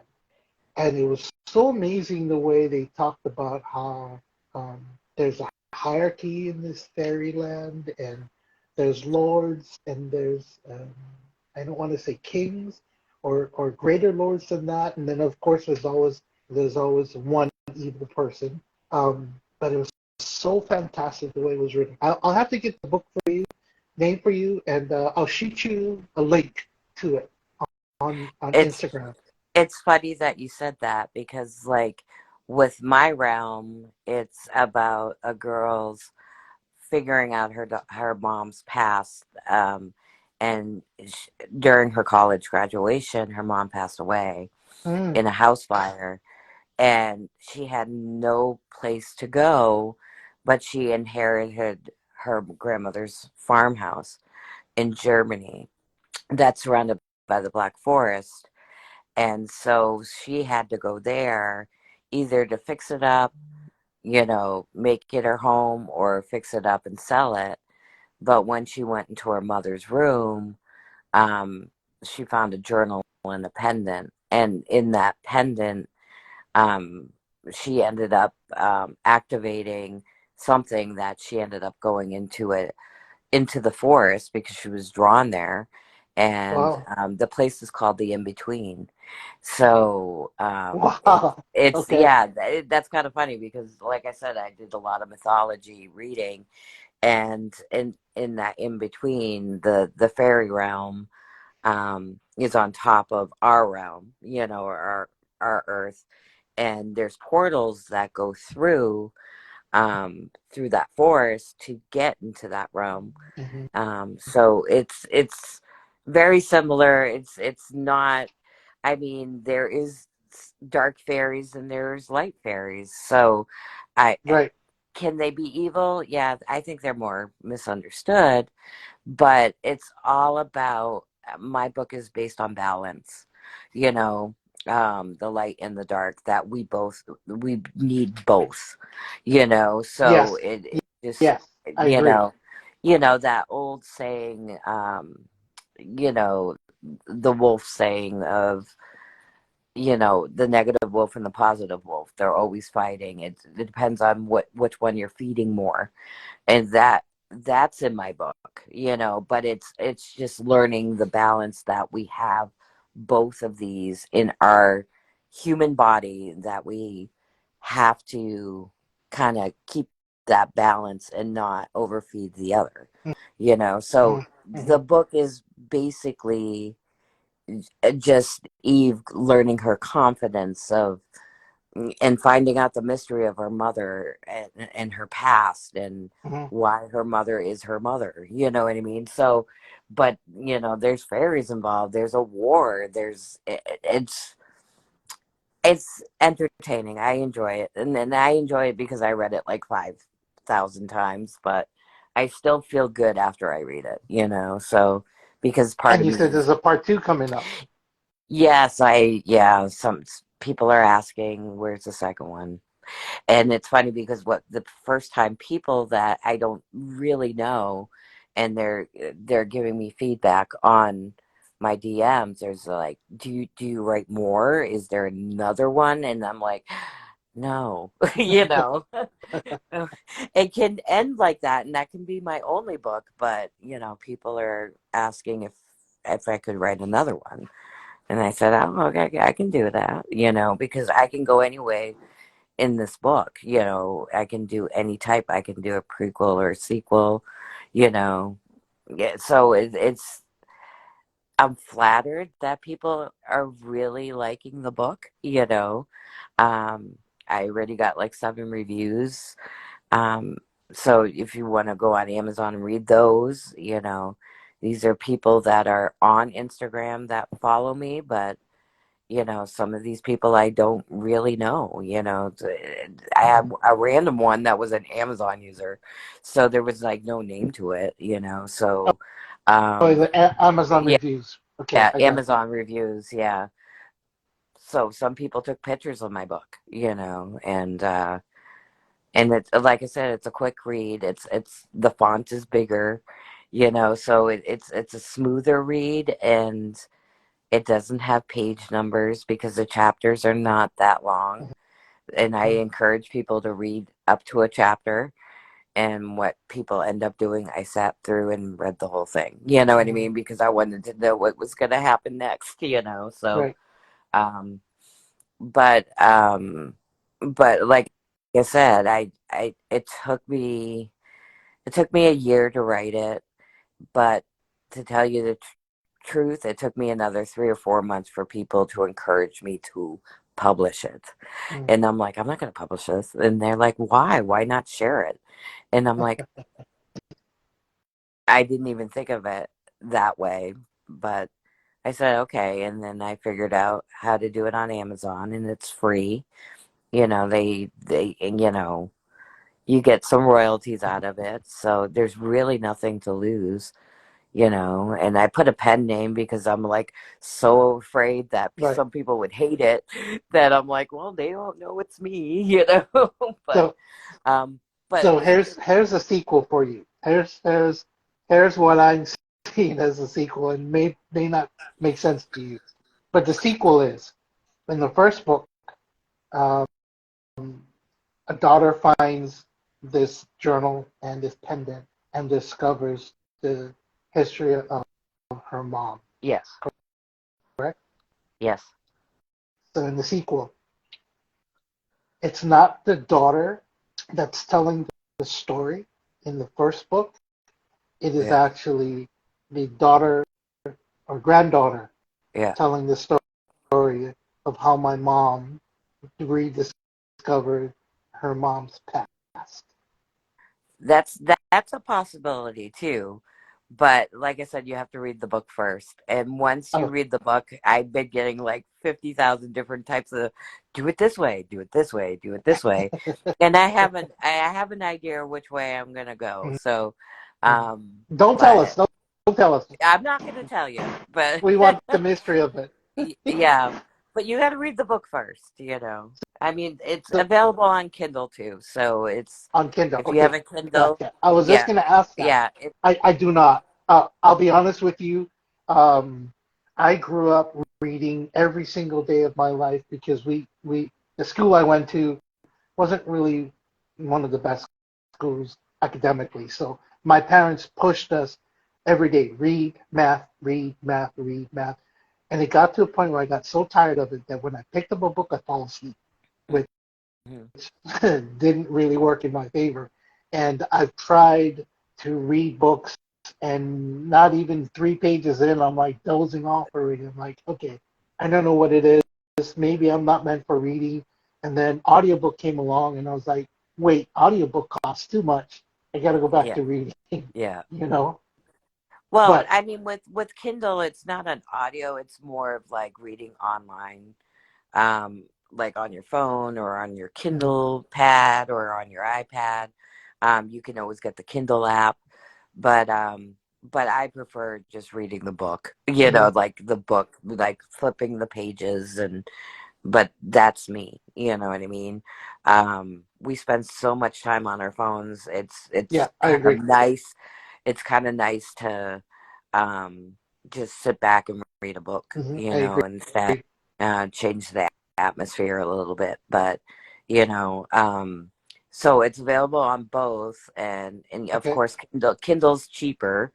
And it was so amazing the way they talked about how there's a hierarchy in this fairyland, and there's lords, and there's I don't want to say kings or greater lords than that, and then of course there's always one evil person. But it was so fantastic the way it was written. I'll have to get the book for you, name for you, and I'll shoot you a link to it on it's Instagram. it's funny that you said that because like with my realm, it's about a girl's figuring out her mom's past. And during her college graduation, her mom passed away Mm, in a house fire, and she had no place to go, but she inherited her grandmother's farmhouse in Germany that's surrounded by the Black Forest. And so she had to go there either to fix it up, make it her home, or fix it up and sell it. But when she went into her mother's room, um, she found a journal and a pendant. And in that pendant, um, she ended up activating something that she ended up going into the forest because she was drawn there, and Wow. the place is called the In Between. So Wow. it's Okay. yeah, that's kind of funny because, like I said, I did a lot of mythology reading, and in that in between, the fairy realm is on top of our realm, or our Earth, and there's portals that go through that forest to get into that realm. Hmm. So it's very similar. It's not. I mean, there is dark fairies and there's light fairies. So, I Right. can they be evil? Yeah, I think they're more misunderstood. But it's all about. My book is based on balance. You know, the light and the dark. That we need both. So Yes. it just Yes. I you agree. know that old saying, you know, the wolf saying of, the negative wolf and the positive wolf. They're always fighting. It depends on which one you're feeding more, and that's in my book. But it's just learning the balance that we have both of these in our human body, that we have to kind of keep that balance and not overfeed the other. So Hmm. the book is basically just Eve learning her confidence of and finding out the mystery of her mother, and her past, and Hmm. why her mother is her mother. You know what I mean? So, but there's fairies involved. There's a war. It's entertaining. I enjoy it, and I enjoy it because I read it like 5,000 times, but I still feel good after I read it. So because part And of you me said is. there's a part two coming up. Yes, yeah, some people are asking where's the second one. And it's funny because what the first time people that I don't really know, and they're giving me feedback on my DMs. There's like, do you write more? Is there another one? And I'm like, no. It can end like that, and that can be my only book. But people are asking if I could write another one, and I said, oh, okay, I can do that. Because I can go anyway in this book. I can do any type. I can do a prequel or a sequel. You know, yeah. So it's. I'm flattered that people are really liking the book. Um, I already got like 7 reviews. Um, so if you want to go on Amazon and read those, these are people that are on Instagram that follow me, but some of these people I don't really know. I Hmm. had a random one that was an Amazon user, so there was like no name to it. So Oh, um, the Amazon yeah, reviews. Okay, yeah, I got you. Amazon reviews, yeah. So some people took pictures of my book, and it's like I said, it's a quick read. It's the font is bigger, so it's a smoother read, and it doesn't have page numbers because the chapters are not that long. And I Mhm. encourage people to read up to a chapter. And what people end up doing, I sat through and read the whole thing. You know what I Mhm. mean? Because I wanted to know what was going to happen next. So, Right. um, but, um, but like I said, it took me a year to write it, but to tell you the truth, it took me another 3 or 4 months for people to encourage me to publish it. Mm. And I'm like, I'm not going to publish this. And they're like, why? Why not share it? And I'm like, I didn't even think of it that way. But I said, okay. And then I figured out how to do it on Amazon, and it's free. And, you get some royalties out of it. So there's really nothing to lose. And I put a pen name because I'm like so afraid that Right. some people would hate it, that I'm like, well, they don't know it's me. but So um but so here's a sequel for you. Here's what I'm seeing as a sequel, and may not make sense to you. But the sequel is in the first book. Um, a daughter finds this journal and this pendant and discovers the history of her mom. Yes. Correct. Yes. So in the sequel, it's not the daughter that's telling the story in the first book. It is Yeah. actually the daughter or granddaughter Yeah. telling the story of how my mom rediscovered her mom's past. That's a possibility too. But like I said, you have to read the book first. And once you Oh, read the book, I've been getting like 50,000 different types of do it this way, do it this way, do it this way. And I have an idea which way I'm gonna go. So don't tell but us. Don't tell us. I'm not gonna tell you. But We want the mystery of it. yeah, but you got to read the book first, you know. I mean, it's So available on Kindle too. So it's on Kindle. if you have Okay, a Kindle, gotcha. I was just yeah, going to ask that. yeah, it, I do not. I'll be honest with you. Um, I grew up reading every single day of my life because the school I went to wasn't really one of the best schools academically. So my parents pushed us every day, read, math, read, math, read, math. And it got to a point where I got so tired of it that when I picked up a book, I fall asleep, which mhm, didn't really work in my favor. And I've tried to read books, and not even 3 pages in, I'm like dozing off already. I'm like, okay, I don't know what it is. Maybe I'm not meant for reading. And then audiobook came along, and I was like, wait, audiobook costs too much. I got to go back yeah, to reading, yeah. you know? Well, But I mean, with Kindle, it's not an audio; it's more of like reading online, like on your phone or on your mhm, Kindle pad or on your iPad. You can always get the Kindle app, but I prefer just reading the book. You know, mhm, like the book, like flipping the pages and but that's me, you know what I mean? We spend so much time on our phones. yeah, It's I kind of agree. nice. It's kind of nice to um just sit back and read a book, you I know, agree. instead change the atmosphere a little bit. But you know, so it's available on both, and of Okay. course, Kindle's cheaper.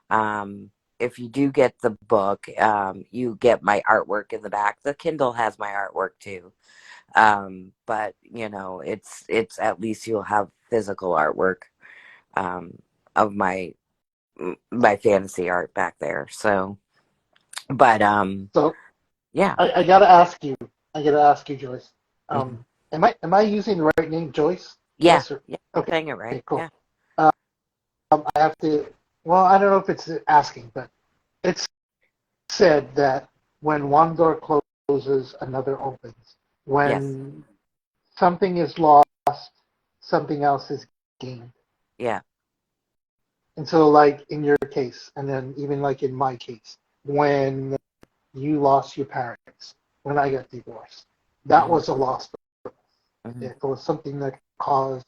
Um, if you do get the book, you get my artwork in the back. The Kindle has my artwork too. But you know, it's at least you'll have physical artwork um, of my fantasy art back there. So, but So yeah, I gotta ask you. I gotta ask you, Joyce. hmm, Am I using the right name, Joyce? yeah, Yes or yeah, okay? saying it right. Okay, cool. Yeah, Um, I have to. Well, I don't know if it's asking, but it's said that when one door closes, another opens. yes, When something is lost, something else is gained. yeah, And so, like in your case, and then even like in my case, when you lost your parents, when I got divorced, that hmm, was a loss. hmm, It was something that caused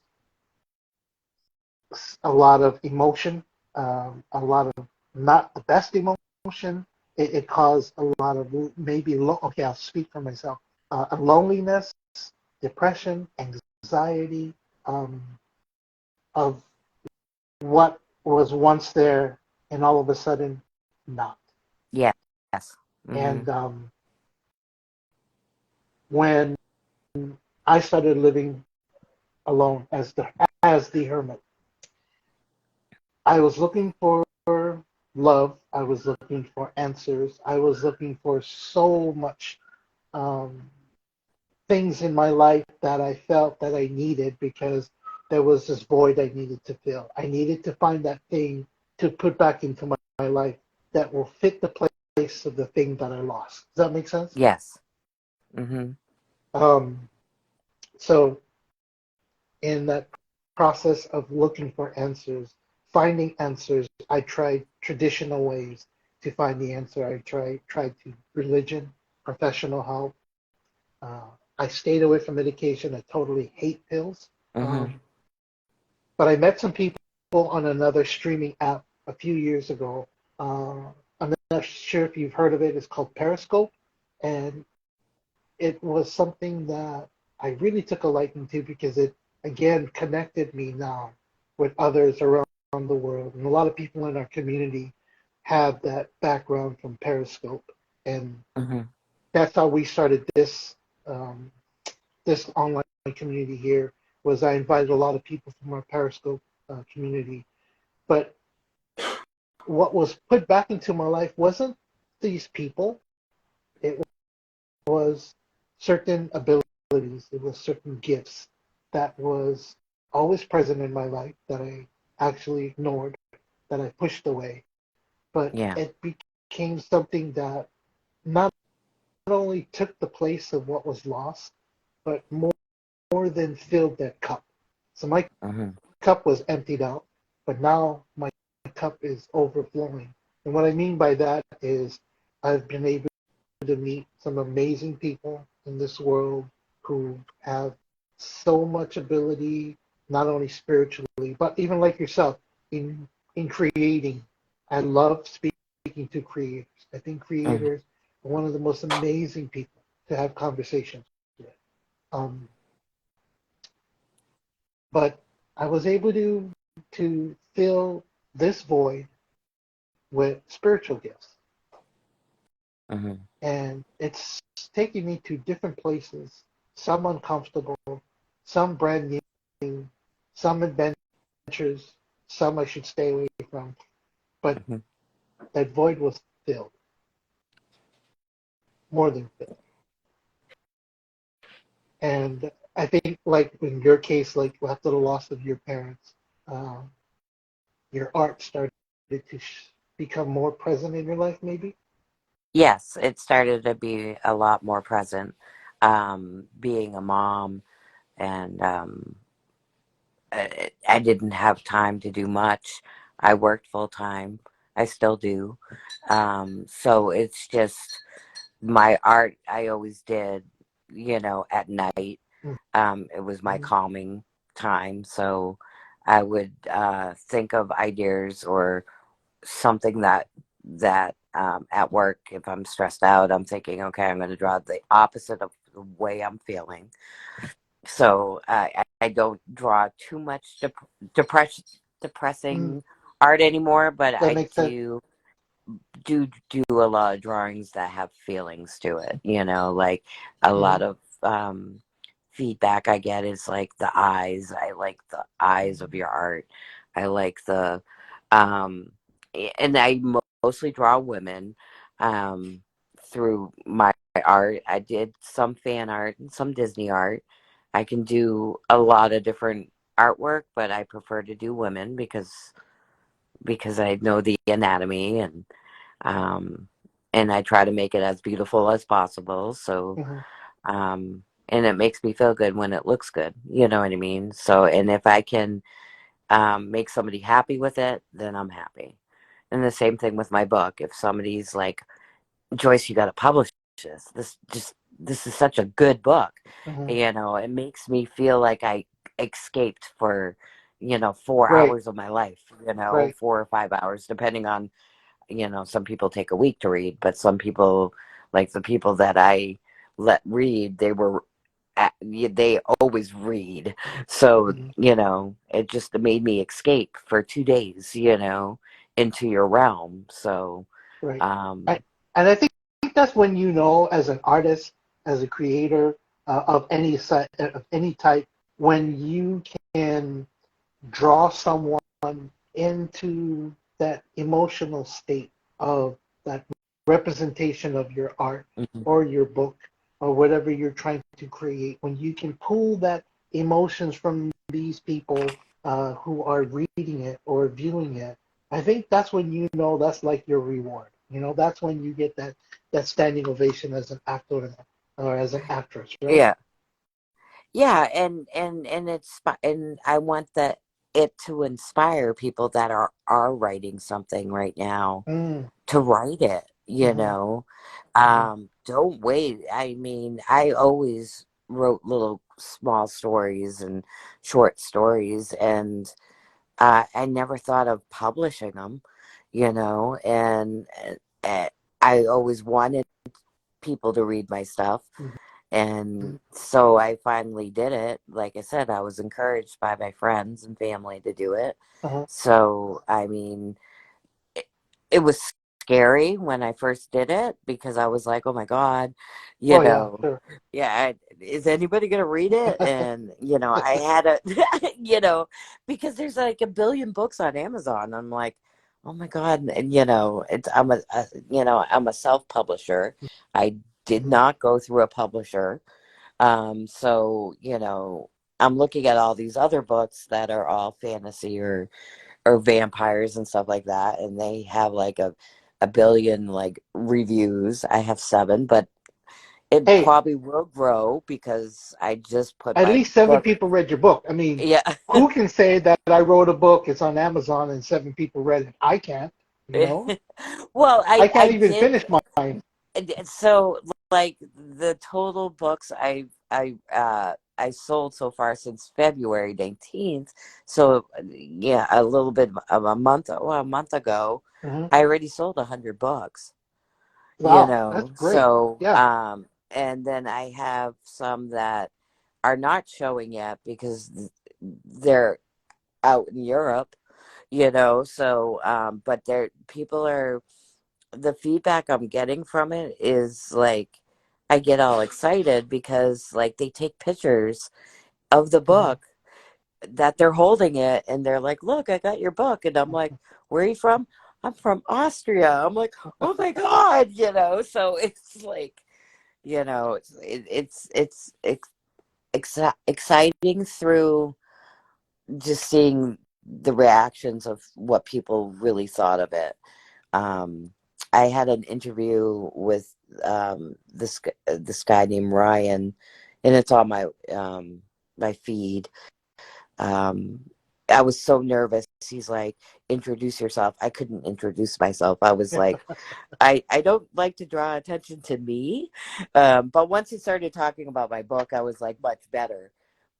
a lot of emotion, a lot of not the best emotion. It caused a lot of maybe, okay, I'll speak for myself, loneliness, depression, anxiety, um, of what was once there and all of a sudden not. yeah, yes, hmm, And when I started living alone as the hermit, I was looking for love. I was looking for answers. I was looking for so much um, things in my life that I felt that I needed because there was this void I needed to fill. I needed to find that thing to put back into my life that will fit the place of the thing that I lost. Does that make sense? yes, hmm, Um, so in that process of looking for answers, finding answers, I tried traditional ways to find the answer. I tried to religion, professional help. Uh, I stayed away from medication. I totally hate pills. hmm, But I met some people on another streaming app a few years ago. I'm not sure if you've heard of it. It's called Periscope, and it was something that I really took a liking to because it again connected me now with others around the world. And a lot of people in our community have that background from Periscope, and Hmm. that's how we started um, this online community here. Was I invited a lot of people from our Periscope community, but what was put back into my life wasn't these people. It was certain abilities. It was certain gifts that was always present in my life that I actually ignored, that I pushed away. But Yeah. it became something that not only took the place of what was lost, but more than filled that cup. So my Hmm. cup was emptied out, but now my cup is overflowing. And what I mean by that is I've been able to meet some amazing people in this world who have so much ability, not only spiritually, but even like yourself in creating. I love speaking to creators. I think Hmm. creators are one of the most amazing people to have conversations with. Um, but I was able to fill this void with spiritual gifts, Hmm. and it's taking me to different places. Some uncomfortable, some brand new, some adventures, some I should stay away from. But Hmm. that void was filled, more than filled. And I think, like in your case, like after the loss of your parents, um, your art started to become more present in your life, maybe. Yes, it started to be a lot more present. Being a mom, and I didn't have time to do much. I worked full time. I still do. So it's just my art. I always did, at night. It was my Mm-hmm. calming time. So I would think of ideas or something that at work, if I'm stressed out, I'm thinking, okay, I'm going to draw the opposite of the way I'm feeling. So I don't draw too much Mm, depressing art anymore, but that I makes sense. do a lot of drawings that have feelings to it. Like a lot Mm-hmm. of feedback I get is like the eyes. I like the eyes of your art. I like the um, and I mostly draw women um, through my art. I did some fan art and some Disney art. I can do a lot of different artwork, but I prefer to do women because I know the anatomy, um, and I try to make it as beautiful as possible. So, Mm-hmm. and it makes me feel good when it looks good. You know what I mean? So, and if I can make somebody happy with it, then I'm happy. And the same thing with my book. If somebody's like, Joyce, you got to publish this. This is such a good book. Mm-hmm. It makes me feel like I escaped for 4 Right, hours of my life. right. 4 or 5 hours, depending on some people take a week to read, but some people, like the people that I let read, they always read. So Mm-hmm. it just made me escape for 2 days. Into your realm. So Right. I, um, and I think that's when you know, as an artist, as a creator of of any type, when you can draw someone into that emotional state of that representation of your art mhm. or your book or whatever you're trying to create. When you can pull that emotions from these people who are reading it or viewing it, I think that's when you know that's like your reward. That's when you get that standing ovation as an actor or as an actress, right? Yeah. Yeah, and and I want that it to inspire people that are writing something right now Mm, to write it, mm-hmm, mm-hmm, don't wait. I mean, I always wrote little small stories and short stories, and I never thought of publishing them, and I always wanted people to read my stuff, And so I finally did it. Like I said, I was encouraged by my friends and family to do it. Uh-huh. So, I mean, it, it was scary when I first did it because I was like, oh my God, you Oh yeah, know, sure. yeah, is anybody going to read it? And, I had a, because there's like a billion books on Amazon. I'm like, oh my God. And, I'm a self publisher. I did Mhm. not go through a publisher. So, I'm looking at all these other books that are all fantasy or vampires and stuff like that, and they have like a billion like reviews. I have seven, but it Hey, probably will grow because I just put at my least seven book. people read your book. I mean, Yeah. who can say that I wrote a book, it's on Amazon, and seven people read it? I can't, you know? Well, I I can't even did. finish mine. So like the total books I sold so far since February 19th. So yeah, a little bit of a month ago, Hmm. I already sold 100 books. Wow, that's great. So Yeah. and then I have some that are not showing yet because they're out in Europe. So but they're people are the feedback I'm getting from it is like I get all excited because like they take pictures of the Hmm. book that they're holding it and they're like, "Look, I got your book." And I'm like, "Where are you from?" "I'm from Austria." I'm like, "Oh my God." So it's like, it's exciting through just seeing the reactions of what people really thought of it. um, I had an interview with this guy named Ryan, and it's on my feed. Um, I was so nervous. He's like, "Introduce yourself." I couldn't introduce myself. I was like, I don't like to draw attention to me. But once he started talking about my book, I was like, much better.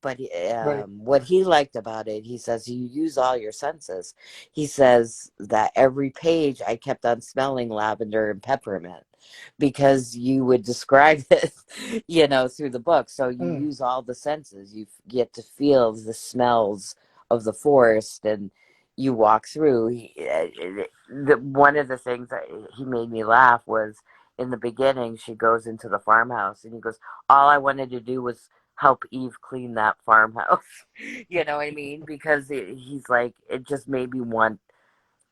But Right. what he liked about it, he says, you use all your senses. He says that every page I kept on smelling lavender and peppermint because you would describe it, through the book. So you Mm. use all the senses. You get to feel the smells of the forest and you walk through. One of the things that he made me laugh was in the beginning, she goes into the farmhouse and he goes, "All I wanted to do was help Eve clean that farmhouse." You know what I mean? Because he's like, it just made me want,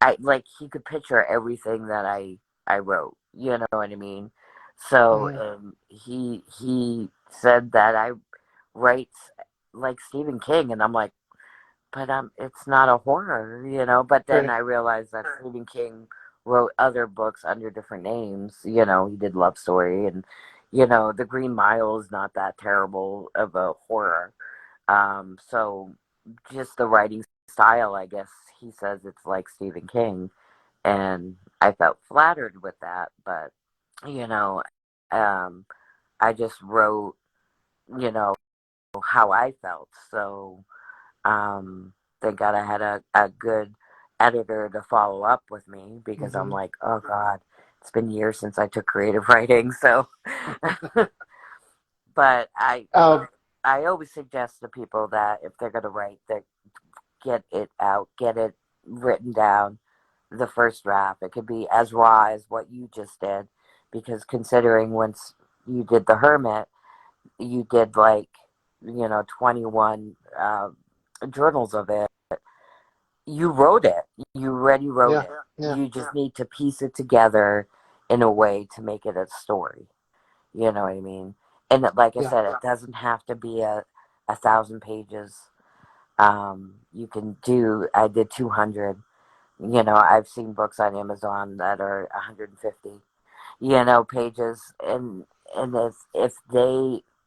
I like, he could picture everything that I wrote. You know what I mean? So Hmm. he said that I write like Stephen King, and I'm like, but it's not a horror. But then Right. I realized that Stephen King wrote other books under different names. He did Love Story, and The Green Mile is not that terrible of a horror. So just the writing style, I guess he says it's like Stephen King, and I felt flattered with that. But you know, um, I just wrote, you know, how I felt. So thank God I had a good editor to follow up with me because I'm Hmm. like, oh God, it's been years since I took creative writing. So, but Um, I always suggest to people that if they're going to write, that get it out, get it written down, the first draft. It could be as raw as what you just did, because considering once you did The Hermit, you did like 21 journals of it. You wrote it. You already wrote yeah. it. Yeah. You just need to piece it together in a way to make it a story. You know what I mean? And like I Yeah. said, it doesn't have to be a thousand pages. You can do. I did 200. I've seen books on Amazon that are 150. Pages, and if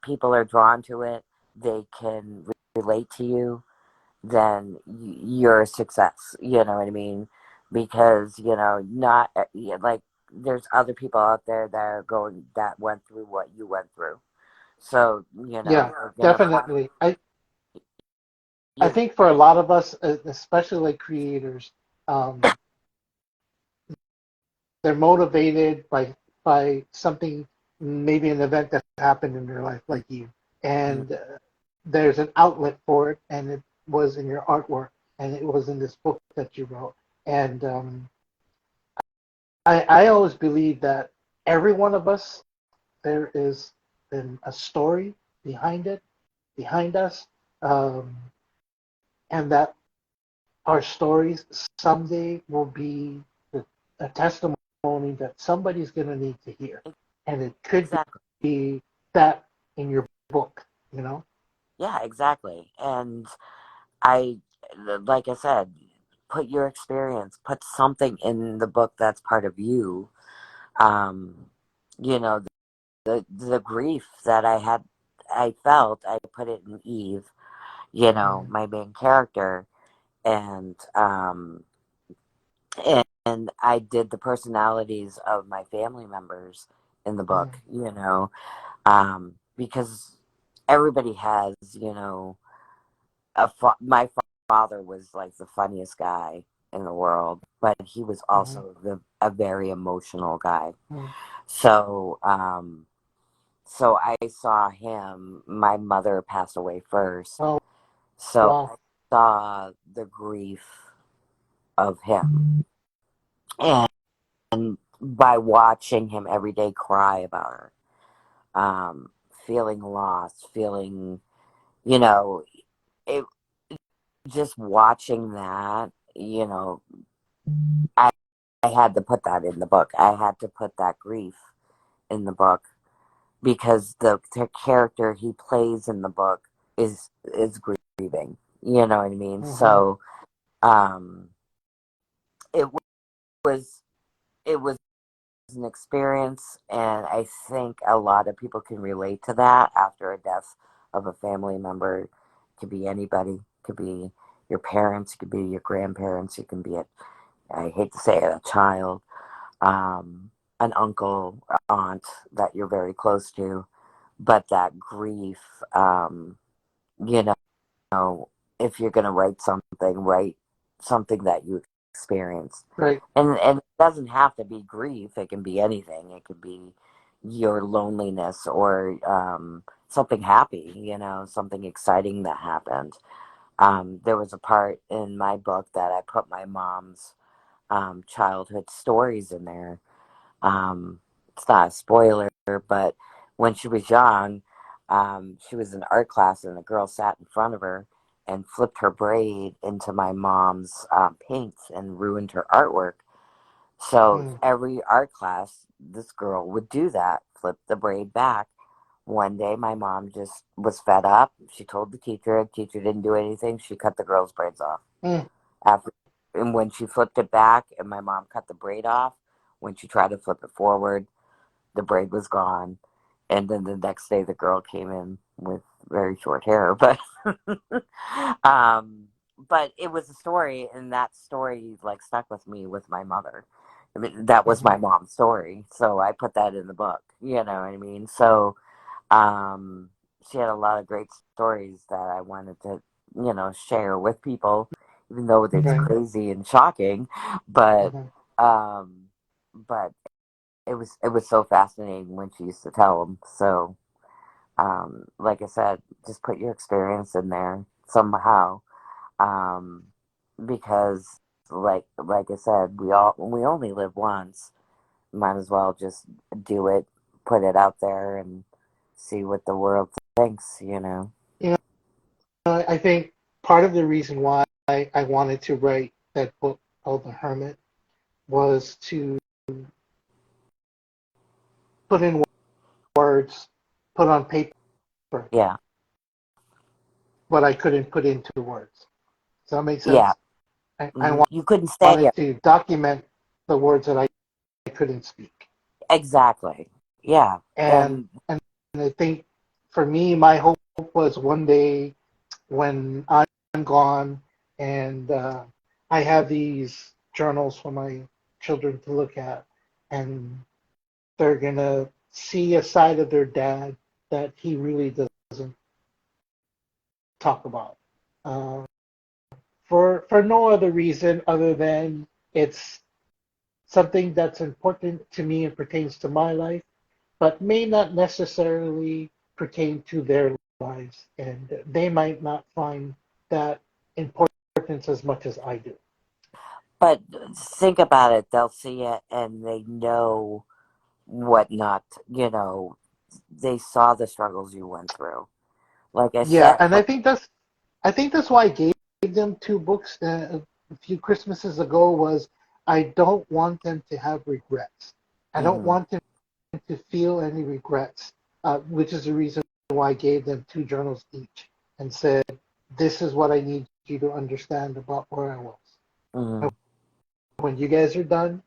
people are drawn to it, they can relate to you, then you're a success. You know what I mean? Because not like there's other people out there that went through what you went through. So Yeah. you're gonna find Definitely. I you're think for a lot of us, especially like creators, they're motivated by something maybe an event that happened in your life, like you, Mm, and there's an outlet for it, and it was in your artwork, and it was in this book that you wrote. And I always believe that every one of us, there is a story behind it, behind us, um, and that our stories someday will be a testimony that somebody's going to need to hear. And it could exactly. be that in your book, you know? Yeah, exactly. And I, like I said, put your experience, put something in the book that's part of you. Um, you know, the grief that I felt, I put it in Eve, Mm, my main character, and and I did the personalities of my family members in the mm, book, because everybody has, my father was like the funniest guy in the world, but he was mm, also a very emotional guy. mm. So, so I saw him. My mother passed away first, Oh, so wow. I saw the grief of him, and by watching him every day cry about her, feeling lost, feeling, you know, it just watching that, I I had to put that in the book. I had to put that grief in the book because the character he plays in the book is grieving. You know what I mean? Mm-hmm. So um, it was it was an experience, and I think a lot of people can relate to that after a death of a family member. It could be anybody. It could be your parents. It could be your grandparents. It can be I hate to say it, a child, um, an uncle, aunt that you're very close to, but that grief, you know, if you're going to write something that you experienced. Right. And it doesn't have to be grief, it can be anything. It could be your loneliness or something happy, something exciting that happened. There was a part in my book that I put my mom's childhood stories in there. Um, it's not a spoiler, but when she was young, she was in art class and a girl sat in front of her and flipped her braid into my mom's paint and ruined her artwork. So Mm, every art class, this girl would do that, flip the braid back. One day, my mom just was fed up. She told the teacher didn't do anything. She cut the girl's braids off. mm, After, and when she flipped it back and my mom cut the braid off, when she tried to flip it forward, the braid was gone. And then the next day, the girl came in with very short hair. Um, but it was a story, and that story like stuck with me with my mother. I mean, that was mm-hmm. my mom's story, so I put that in the book. You know what I mean? So um, she had a lot of great stories that I wanted to, share with people, even though it's Right. crazy and shocking. But, Mm-hmm. um, but it was so fascinating when she used to tell them. So, like I said, just put your experience in there somehow, um, because like I said, we only live once. Might as well just do it, put it out there, and see what the world thinks. You know, I think part of the reason why I wanted to write that book called The Hermit was to put in words, put on paper Yeah, what I couldn't put into words. Does that make yeah. sense? I You couldn't say wanted it to document the words that I couldn't speak. exactly. Yeah, And I think for me, my hope was one day when I'm gone and I have these journals for my children to look at, and they're gonna see a side of their dad that he really doesn't talk about. Uh, for no other reason other than it's something that's important to me and pertains to my life, but may not necessarily pertain to their lives, and they might not find that importance as much as I do. But think about it. They'll see it and they know what not, they saw the struggles you went through. Like I Yeah, said, and I think that's why I gave them two books a few Christmases ago. Was I don't want them to have regrets. I don't hmm want them to feel any regrets, which is the reason why I gave them two journals each and said, "This is what I need you to understand about where I was." hmm When you guys are done,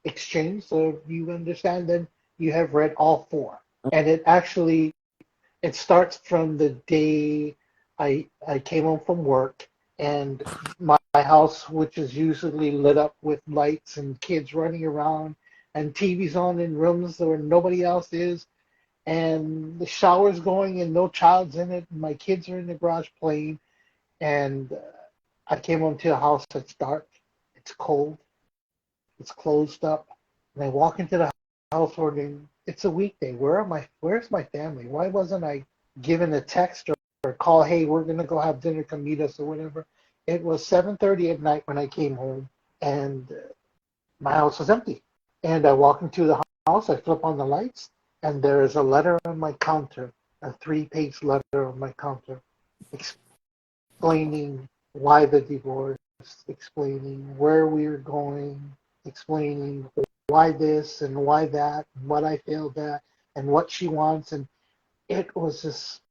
exchange so you understand. Then you have read all four, and it starts from the day I came home from work, and my house, which is usually lit up with lights and kids running around and TVs on in rooms where nobody else is, and the shower's going and no child's in it, and my kids are in the garage playing, and I came home to a house that's dark, it's cold, it's closed up, and I walk into the house ordering. It's a weekday. Where's my family? Why wasn't I given a text or call? Hey, we're gonna go have dinner. Come meet us or whatever. It was 7:30 at night when I came home, and my house was empty. And I walk into the house. I flip on the lights, and there is a letter on my counter, a three-page letter on my counter, explaining why the divorce, explaining where we are going, explaining why this and why that, and what I failed at, and what she wants. And it was just,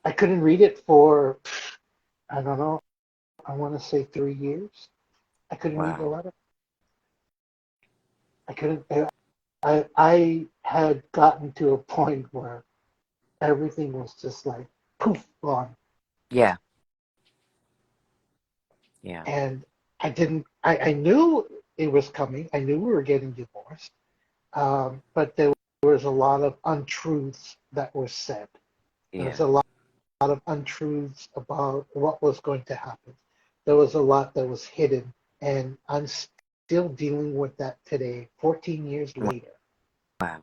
I couldn't read it for, I don't know, I want to say 3 years. I couldn't read the wow. letter. I couldn't, I had gotten to a point where everything was just like poof, gone. Yeah, yeah, And I knew it was coming. I knew we were getting divorced. But there was a lot of untruths that were said. There was yeah. a lot of untruths about what was going to happen. There was a lot that was hidden, and I'm still dealing with that today, 14 years later. Wow.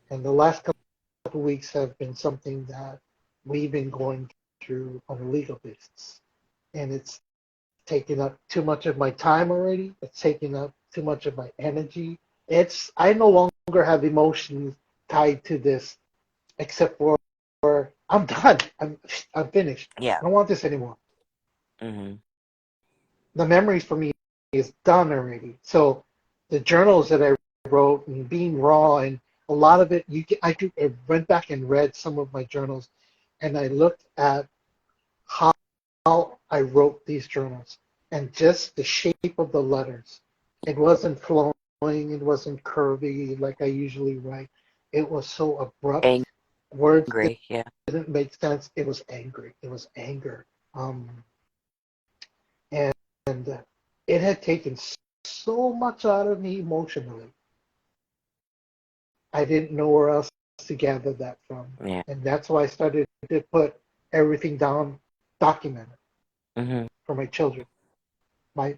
And the last couple of weeks have been something that we've been going through on a legal basis. And it's taken up too much of my time already. It's taken up too much of my energy. I no longer have emotions tied to this except for I'm done. I'm finished. Yeah. I don't want this anymore. hmm The memories for me is done already. So the journals that I wrote and being raw and a lot of it, I went back and read some of my journals, and I looked at how I wrote these journals and just the shape of the letters. It wasn't flowing. It wasn't curvy like I usually write. It was so abrupt. Words Angry. Yeah. didn't make sense. It was angry. It was anger. And it had taken so much out of me emotionally. I didn't know where else to gather that from. Yeah. And that's why I started to put everything down, documented hmm for my children. My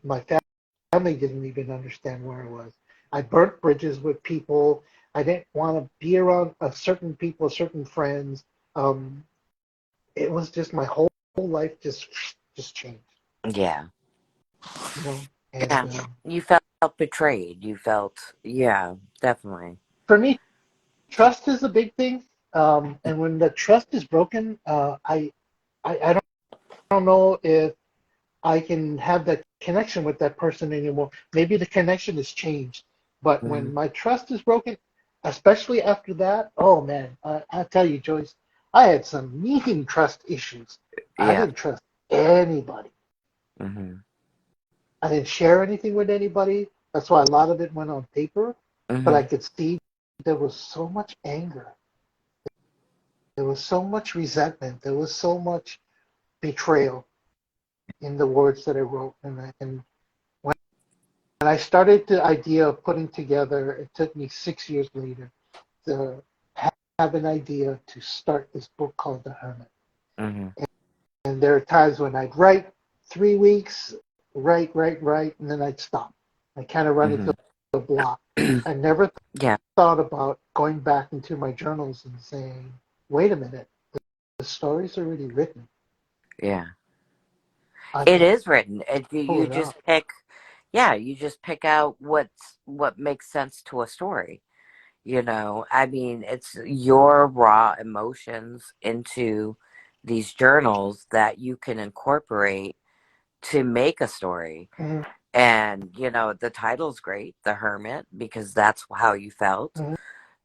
family didn't even understand where I was. I burnt bridges with people. I didn't want to be around certain people, certain friends. Um, it was just my whole life just changed, Yeah. you know. And Yeah. You felt betrayed. You felt, yeah, definitely. for me, trust is a big thing. And when the trust is broken, I don't know if I can have that connection with that person anymore. Maybe the connection has changed, but hmm when my trust is broken, especially after that, oh man, I tell you, Joyce, I had some mean trust issues. I Yeah. didn't trust anybody. hmm I didn't share anything with anybody. That's why a lot of it went on paper, but I hmm could see there was so much anger. There was so much resentment. There was so much betrayal in the words that I wrote. And when I started the idea of putting together, it took me 6 years later to have an idea to start this book called The Hermit. hmm And there are times when I'd write 3 weeks, write, and then I'd stop. I kind of run into hmm a block. I never Yeah, thought about going back into my journals and saying, wait a minute, the story's already written. yeah. I It can is written. pull You it just out. pick, yeah, you just pick out what makes sense to a story. I mean, it's your raw emotions into these journals that you can incorporate to make a story. Mm-hmm, And, the title's great, The Hermit, because that's how you felt. mm-hmm,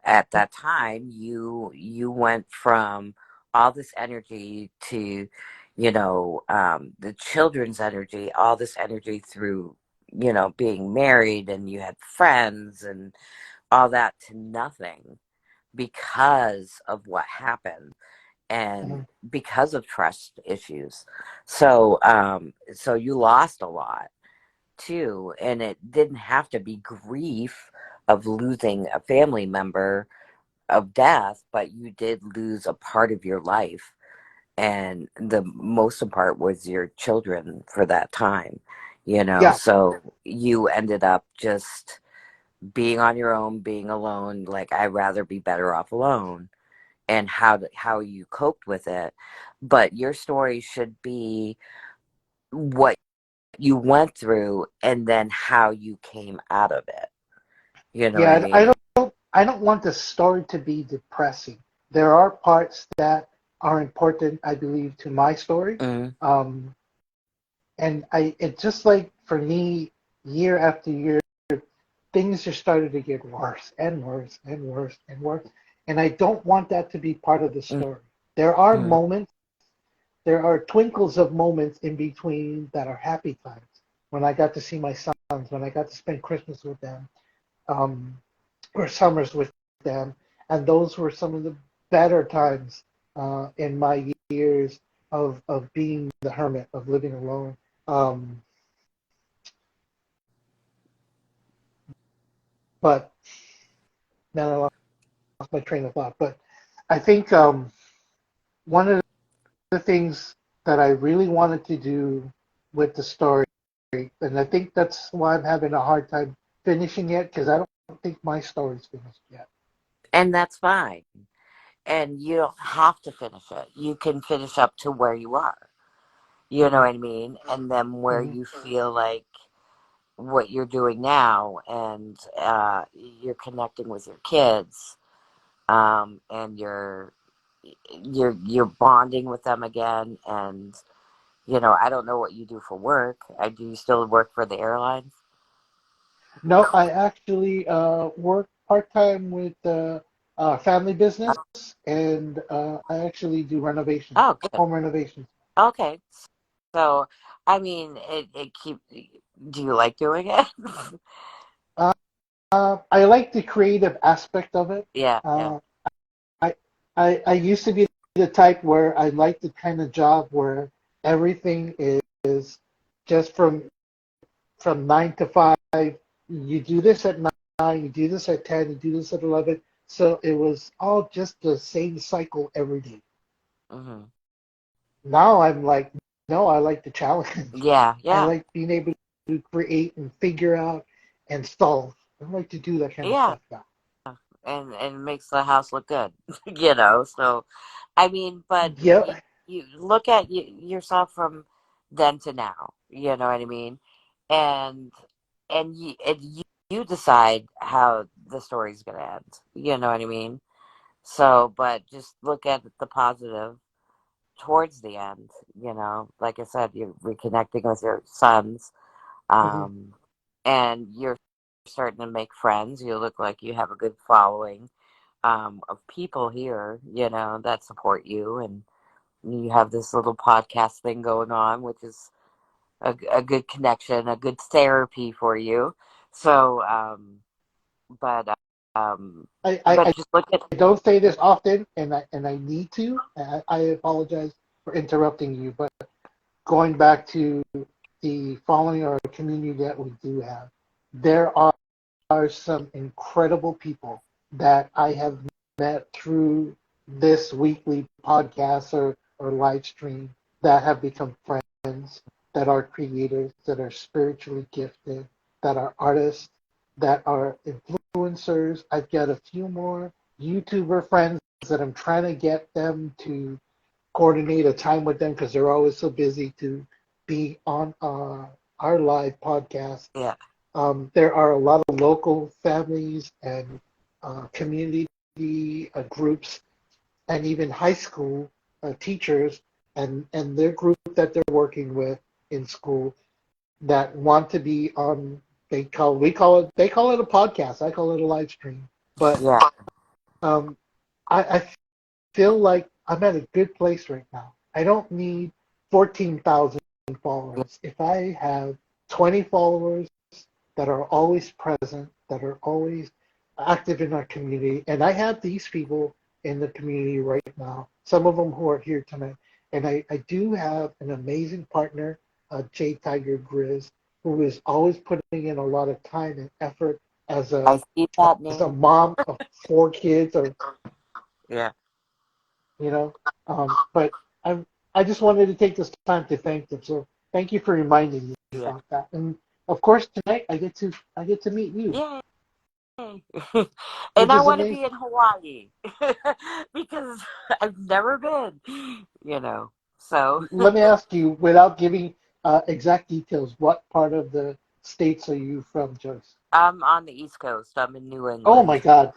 At that time, you went from all this energy to, the children's energy, all this energy through, being married, and you had friends and all that, to nothing because of what happened, and mm-hmm. because of trust issues. So you lost a lot too, and it didn't have to be grief of losing a family member of death, but you did lose a part of your life, and the most part was your children for that time. Yeah, So you ended up just being on your own, being alone. Like, I'd rather be better off alone, and how you coped with it. But your story should be what you went through and then how you came out of it. You know what I yeah. I mean? I don't want the story to be depressing. There are parts that are important, I believe, to my story. Mm, Um, and it just like for me, year after year, things just started to get worse and worse and worse and worse. And I don't want that to be part of the mm, story. There are mm. moments, there are twinkles of moments in between that are happy times. When I got to see my sons, when I got to spend Christmas with them, um, or summers with them, and those were some of the better times in my years of being the hermit, of living alone. Um, but then I lost my train of thought. But I think one of the things that I really wanted to do with the story, and I think that's why I'm having a hard time finishing it because I don't think my story's finished yet. And that's fine. And you don't have to finish it. You can finish up to where you are. You know Mm-hmm, what I mean? And then where mm-hmm, you feel like what you're doing now, and you're connecting with your kids, and you're bonding with them again. And I don't know what you do for work. I do you still work for the airlines? No, I actually work part time with family business, and I actually do renovations, Oh, good. home renovations. Okay. So, I mean, it keep. Do you like doing it? Uh, I like the creative aspect of it. Yeah, yeah. Uh, I, I used to be the type where I like the kind of job where everything is just from 9 to 5. You do this at 9, you do this at 10, you do this at 11. So it was all just the same cycle every day. Hmm. Now I'm like, no, I like the challenge. Yeah, I yeah, like being able to create and figure out and solve. I like to do that kind of yeah. stuff now. And it makes the house look good. So I mean, but Yep. you look at yourself from then to now. You know what I mean? And you decide how the story's gonna end. You know what I mean? So, but just look at the positive towards the end. Like I said, you're reconnecting with your sons, Hmm. um, and you're starting to make friends. You look like you have a good following, of people here, that support you, and you have this little podcast thing going on, which is a good connection, a good therapy for you. So, but um, I, I, but I just look at, don't say this often, and I need to. I apologize for interrupting you, but going back to the following or community that we do have, there are some incredible people that I have met through this weekly podcast or live stream that have become friends, that are creators, that are spiritually gifted, that are artists. that are influencers. I've got a few more YouTuber friends that I'm trying to get them to coordinate a time with them because they're always so busy to be on our live podcast. Yeah. There are a lot of local families and community groups and even high school teachers and their group that they're working with in school that want to be on. They call it a podcast. I call it a live stream. But Yeah. um, I feel like I'm at a good place right now. I don't need 14,000 followers. If I have 20 followers that are always present, that are always active in our community. And I have these people in the community right now, some of them who are here tonight. And I do have an amazing partner, J Tiger Grizz, who is always putting in a lot of time and effort as I a see that as a name. mom of 4 kids, or Yeah. you know. But I just wanted to take this time to thank them. So thank you for reminding me Yeah. about that. And of course tonight I get to meet you, Yay. And which I is want to amazing. be in Hawaii because I've never been, you know. So Let me ask you, without giving exact details, what part of the states are you from, Joyce? I'm on the East Coast. I'm in New Oh my England. God!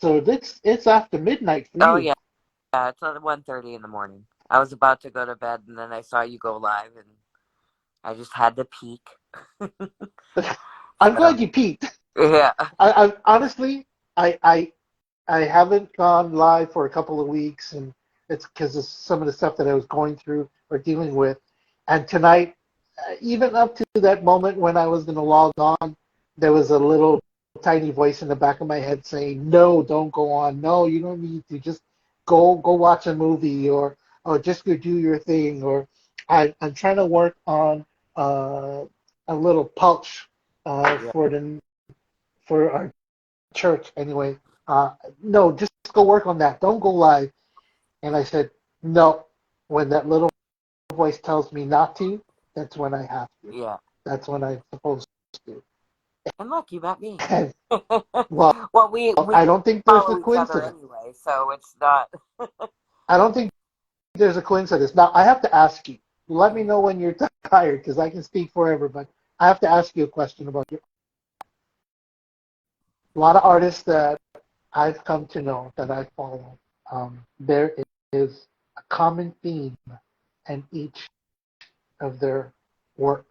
So it's after midnight for Oh you. yeah, it's at 1:30 in the morning. I was about to go to bed and then I saw you go live and I just had to peek. I'm So glad you peaked. yeah. I honestly, I, I I haven't gone live for a couple of weeks, and it's because of some of the stuff that I was going through or dealing with. And tonight, even up to that moment when I was going to log on, there was a little tiny voice in the back of my head saying, "No, don't go on. No, you don't need to. Just go watch a movie, or just go do your thing." Or I'm trying to work on uh, a little pouch Yeah. for our church anyway. No, just go work on that. Don't go live. And I said, no. When that little voice tells me not to, that's when I have to. Yeah. That's when I'm supposed to. And look, you met me. And well, Well, we I don't think there's a follow each other coincidence. anyway, so it's not. I don't think there's a coincidence. Now I have to ask you. Let me know when you're tired, because I can speak forever. But I have to ask you a question about you. A lot of artists that I've come to know that I follow, there is a common theme in each of their work,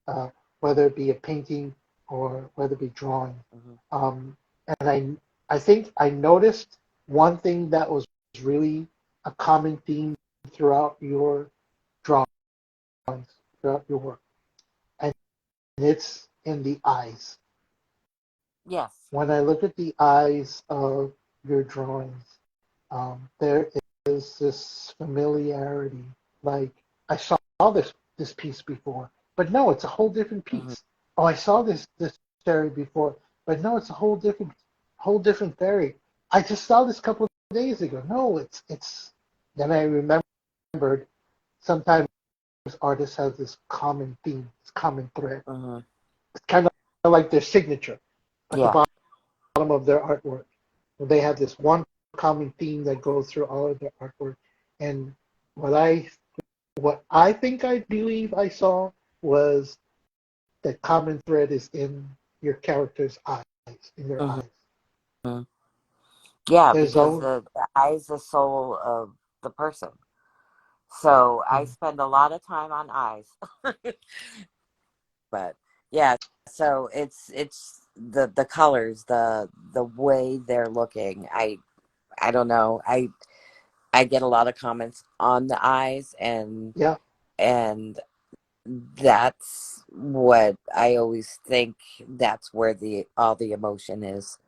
uh, whether it be a painting or whether it be drawing. Mhm. And I think I noticed one thing that was really a common theme throughout your drawings, throughout your work, and it's in the eyes. Yes. When I look at the eyes of your drawings, there is this familiarity. Like I saw this piece before, but no, it's a whole different Hmm. piece. Oh, I saw this fairy before, but no, it's a whole different fairy. I just saw this a couple of days ago. No, it's. Then I remembered sometimes artists have this common theme, this common thread. Hmm. It's kind of like their signature at the Yeah. bottom of their artwork. They have this one common theme that goes through all of their artwork. And what I what I think I believe I saw was that common thread is in your character's eyes, in their Hmm. eyes. Yeah, There's because all the eye is the soul of the person. So I mm, spend a lot of time on eyes. But yeah, so it's the colors, the way they're looking. I don't know. I get a lot of comments on the eyes yeah, and that's what I always think that's where the all the emotion is.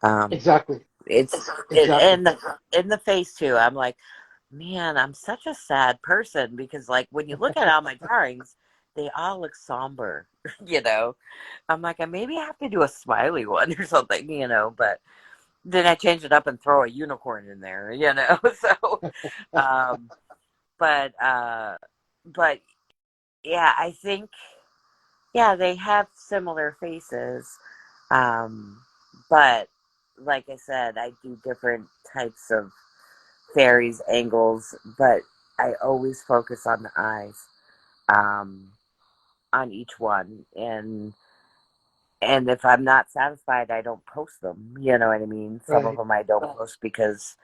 Um exactly, it's exactly. in the face too. I'm like, man, I'm such a sad person because like when you look at all my drawings, they all look somber, you know. I'm like, maybe I have to do a smiley one or something, you know, but then I change it up and throw a unicorn in there, you know. So um but but yeah, I think yeah, they have similar faces. Um, but like I said, I do different types of fairies angles, but I always focus on the eyes, um, on each one, and if I'm not satisfied, I don't post them. You know what I mean? Some of Right. them I don't post because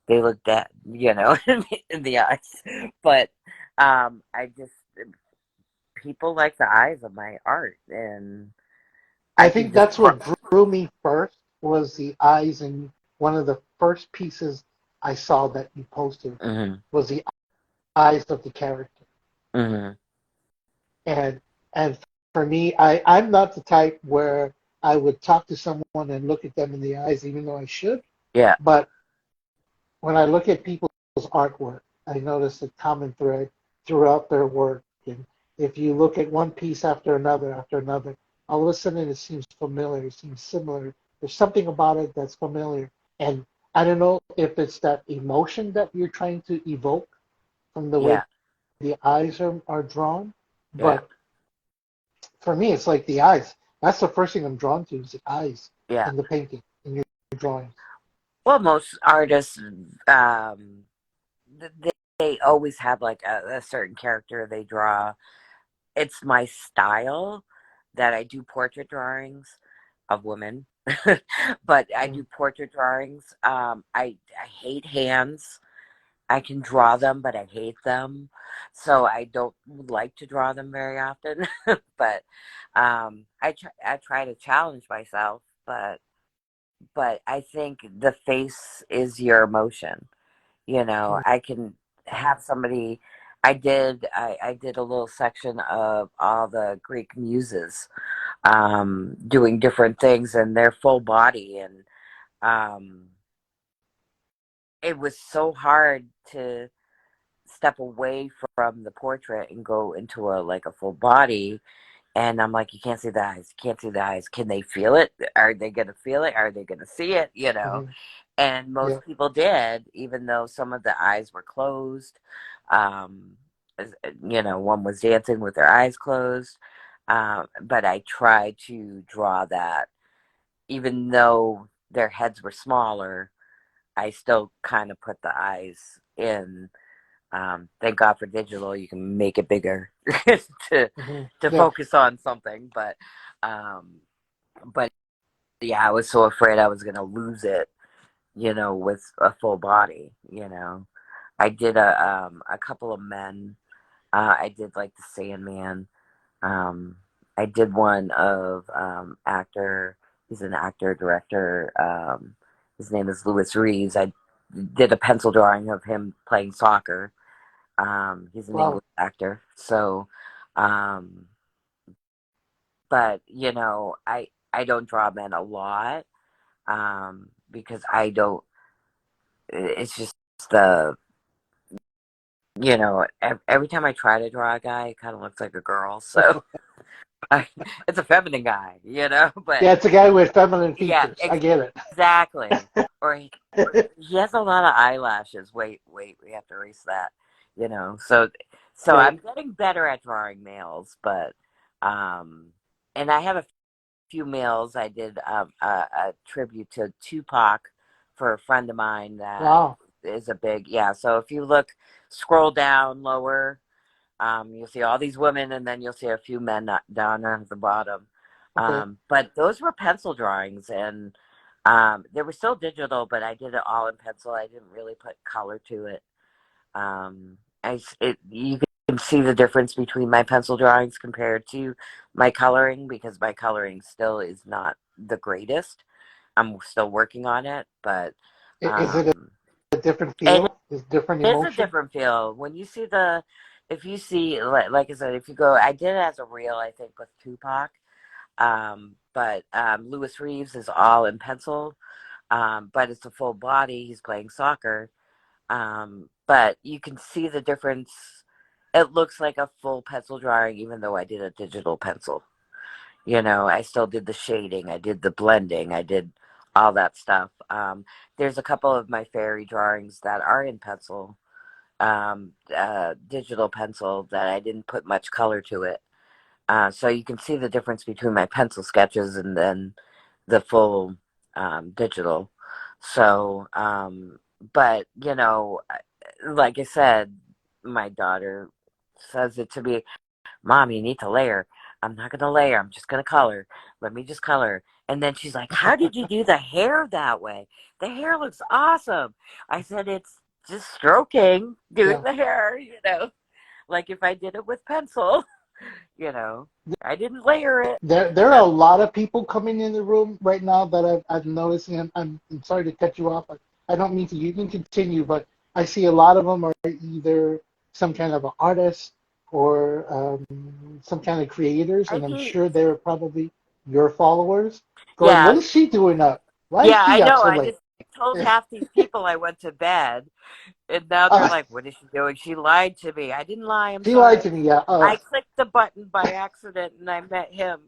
they look dead, in the eyes. But I just people like the eyes of my art, and I I can think just that's what drew me first was the eyes, and one of the first pieces I saw that you posted hmm was the eyes of the character. hmm And and for me, I'm not the type where I would talk to someone and look at them in the eyes, even though I should. yeah, But when I look at people's artwork, I notice a common thread throughout their work. And if you look at one piece after another, all of a sudden it seems familiar, it seems similar. There's something about it that's familiar. And I don't know if it's that emotion that you're trying to evoke from the way yeah, the eyes are drawn. yeah, But for me, it's like the eyes. That's the first thing I'm drawn to is the eyes yeah. in the painting, in your drawings. Well, most artists, um, they always have like a certain character they draw. It's my style that I do portrait drawings of women, but I Mm-hmm. do portrait drawings. I hate hands. I can draw them, but I hate them. So I don't like to draw them very often. But I try to challenge myself, but I think the face is your emotion. I can have somebody. I did a little section of all the Greek muses, doing different things in their full body, and um, it was so hard to step away from the portrait and go into a full body. And I'm like, you can't see the eyes, you can't see the eyes. Can they feel it? Are they gonna feel it? Are they gonna see it? Mm-hmm. And Yeah. most people did, even though some of the eyes were closed. um One was dancing with their eyes closed. But I tried to draw that, even though their heads were smaller, I still kind of put the eyes in. Thank God for digital; you can make it bigger to Mm-hmm. to Yeah. focus on something. Um, but yeah, I was so afraid I was gonna lose it, with a full body. I did a couple of men. I did like the Sandman. Um, I did one of actor. He's an actor director. His name is Louis Reeves. I did a pencil drawing of him playing soccer. He's an Wow. English actor. So, um, but I don't draw men a lot, because I don't. It's just the every time I try to draw a guy, it kind of looks like a girl. So I, it's a feminine guy, but Yeah, it's a guy with feminine yeah, features. I get exactly. it. Or he has a lot of eyelashes. Wait, we have to erase that. So Right. I'm getting better at drawing males, but um, and I have a few males. I did a tribute to Tupac for a friend of mine that Wow. is a big, yeah. So if you scroll down lower, you'll see all these women, and then you'll see a few men down at the bottom. Okay. But those were pencil drawings, and they were still digital, but I did it all in pencil. I didn't really put color to it. You can see the difference between my pencil drawings compared to my coloring, because my coloring still is not the greatest. I'm still working on it, but Is it um, a different it feel? Is different is a emotion? different feel when you see if you see, like I said, if you go, I did it as a reel, I think, with Tupac. But Louis Reeves is all in pencil, but it's a full body. He's playing soccer. But you can see the difference. It looks like a full pencil drawing, even though I did a digital pencil. I still did the shading, I did the blending, I did all that stuff. There's a couple of my fairy drawings that are in pencil, digital pencil, that I didn't put much color to it. So you can see the difference between my pencil sketches and then the full digital. So, but like I said, my daughter says it to me, Mom, you need to layer. I'm not going to layer. I'm just going to color. Let me just color. And then she's like, How did you do the hair that way? The hair looks awesome. I said, It's just stroking, doing Yeah. the hair. Like if I did it with pencil, you know, I didn't layer it. There are a lot of people coming in the room right now that I've noticed, and I'm sorry to cut you off. I don't mean to. You can continue, but I see a lot of them are either some kind of an artist or some kind of creators, I and I'm think, sure they're probably your followers. Going, what yeah, is she doing up? Why is yeah, I she up know. so I late? just told half these people I went to bed, and now they're Uh, like, What is she doing? She lied to me. I didn't lie. I'm she lied sorry. to me. Yeah. I clicked the button by accident and I met him,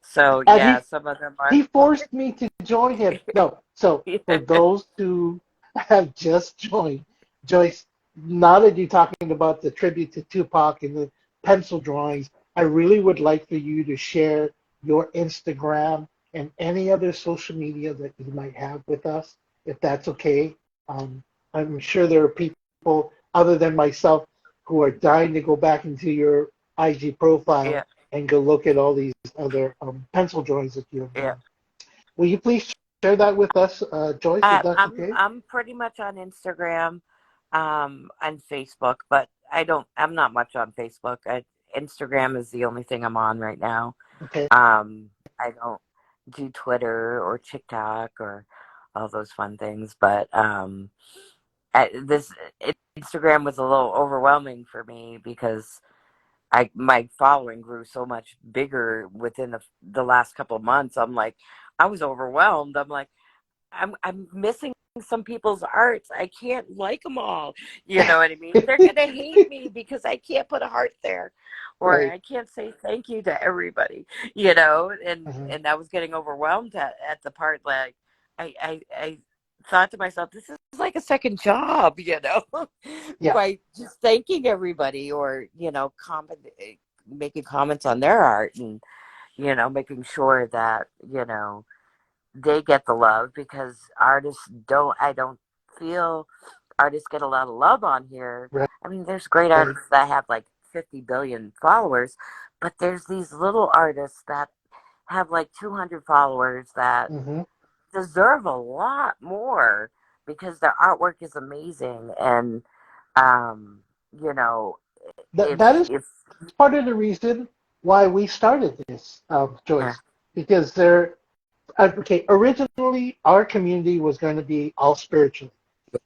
So, And yeah, some of them are. he forced me to join him. No, so for those who have just joined, Joyce, now that you're talking about the tribute to Tupac and the pencil drawings, I really would like for you to share your Instagram and any other social media that you might have with us, if that's okay. Um, I'm sure there are people other than myself who are dying to go back into your IG profile Yeah, and go look at all these other pencil drawings that you have yeah. done. Will you please share that with us, Joyce, if that's I'm okay? I'm pretty much on Instagram, and Facebook, but I'm not much on Facebook. Instagram is the only thing I'm on right now. Okay. I don't do Twitter or TikTok or all those fun things, but this Instagram was a little overwhelming for me because my following grew so much bigger within the last couple of months. I was overwhelmed. I'm missing some people's arts. I can't like them all. You know what I mean? They're gonna hate me because I can't put a heart there, or Right. I can't say thank you to everybody. You know, and Uh-huh. and I was getting overwhelmed at the part like I thought to myself, this is like a second job. Yeah. By just thanking everybody or making comments on their art and making sure that they get the love because artists don't I don't feel artists get a lot of love on here. Right. I mean, there's great Right. artists that have like 50 billion followers, but there's these little artists that have like 200 followers that Mm-hmm. deserve a lot more because their artwork is amazing and um you know That is if part of the reason why we started this, uh, Joyce, because okay, originally our community was going to be all spiritual.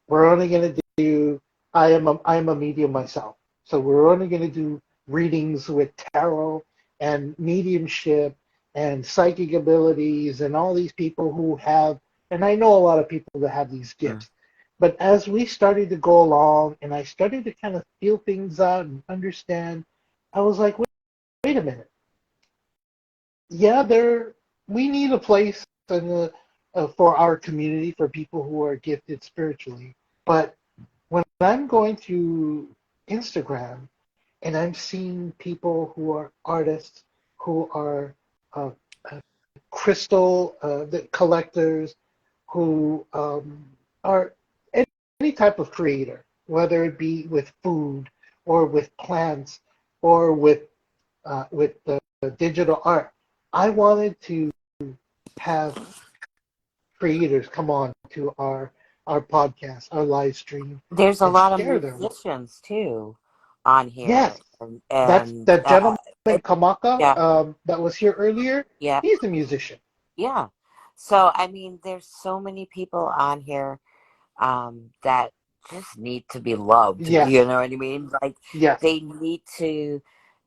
We're only going to do, I am a medium myself. So we're only going to do readings with tarot and mediumship and psychic abilities and all these people who have, and I know a lot of people that have these mm, gifts. But as we started to go along and I started to kind of feel things out and understand, I was like, wait a minute. Yeah, we need a place for our community for people who are gifted spiritually. But when I'm going through Instagram and I'm seeing people who are artists, who are uh, uh, crystal collectors, who are any type of creator, whether it be with food or with plants or with the digital art, I wanted to have creators come on to our podcast, our live stream, there's a and lot of share their work. musicians too on Yes, here and, that's and that gentleman it, Kamaka yeah, that was here earlier. yeah, He's a musician. yeah. So I mean there's so many people on here that just need to be loved. You Yes, know what I mean? Like yes, they need to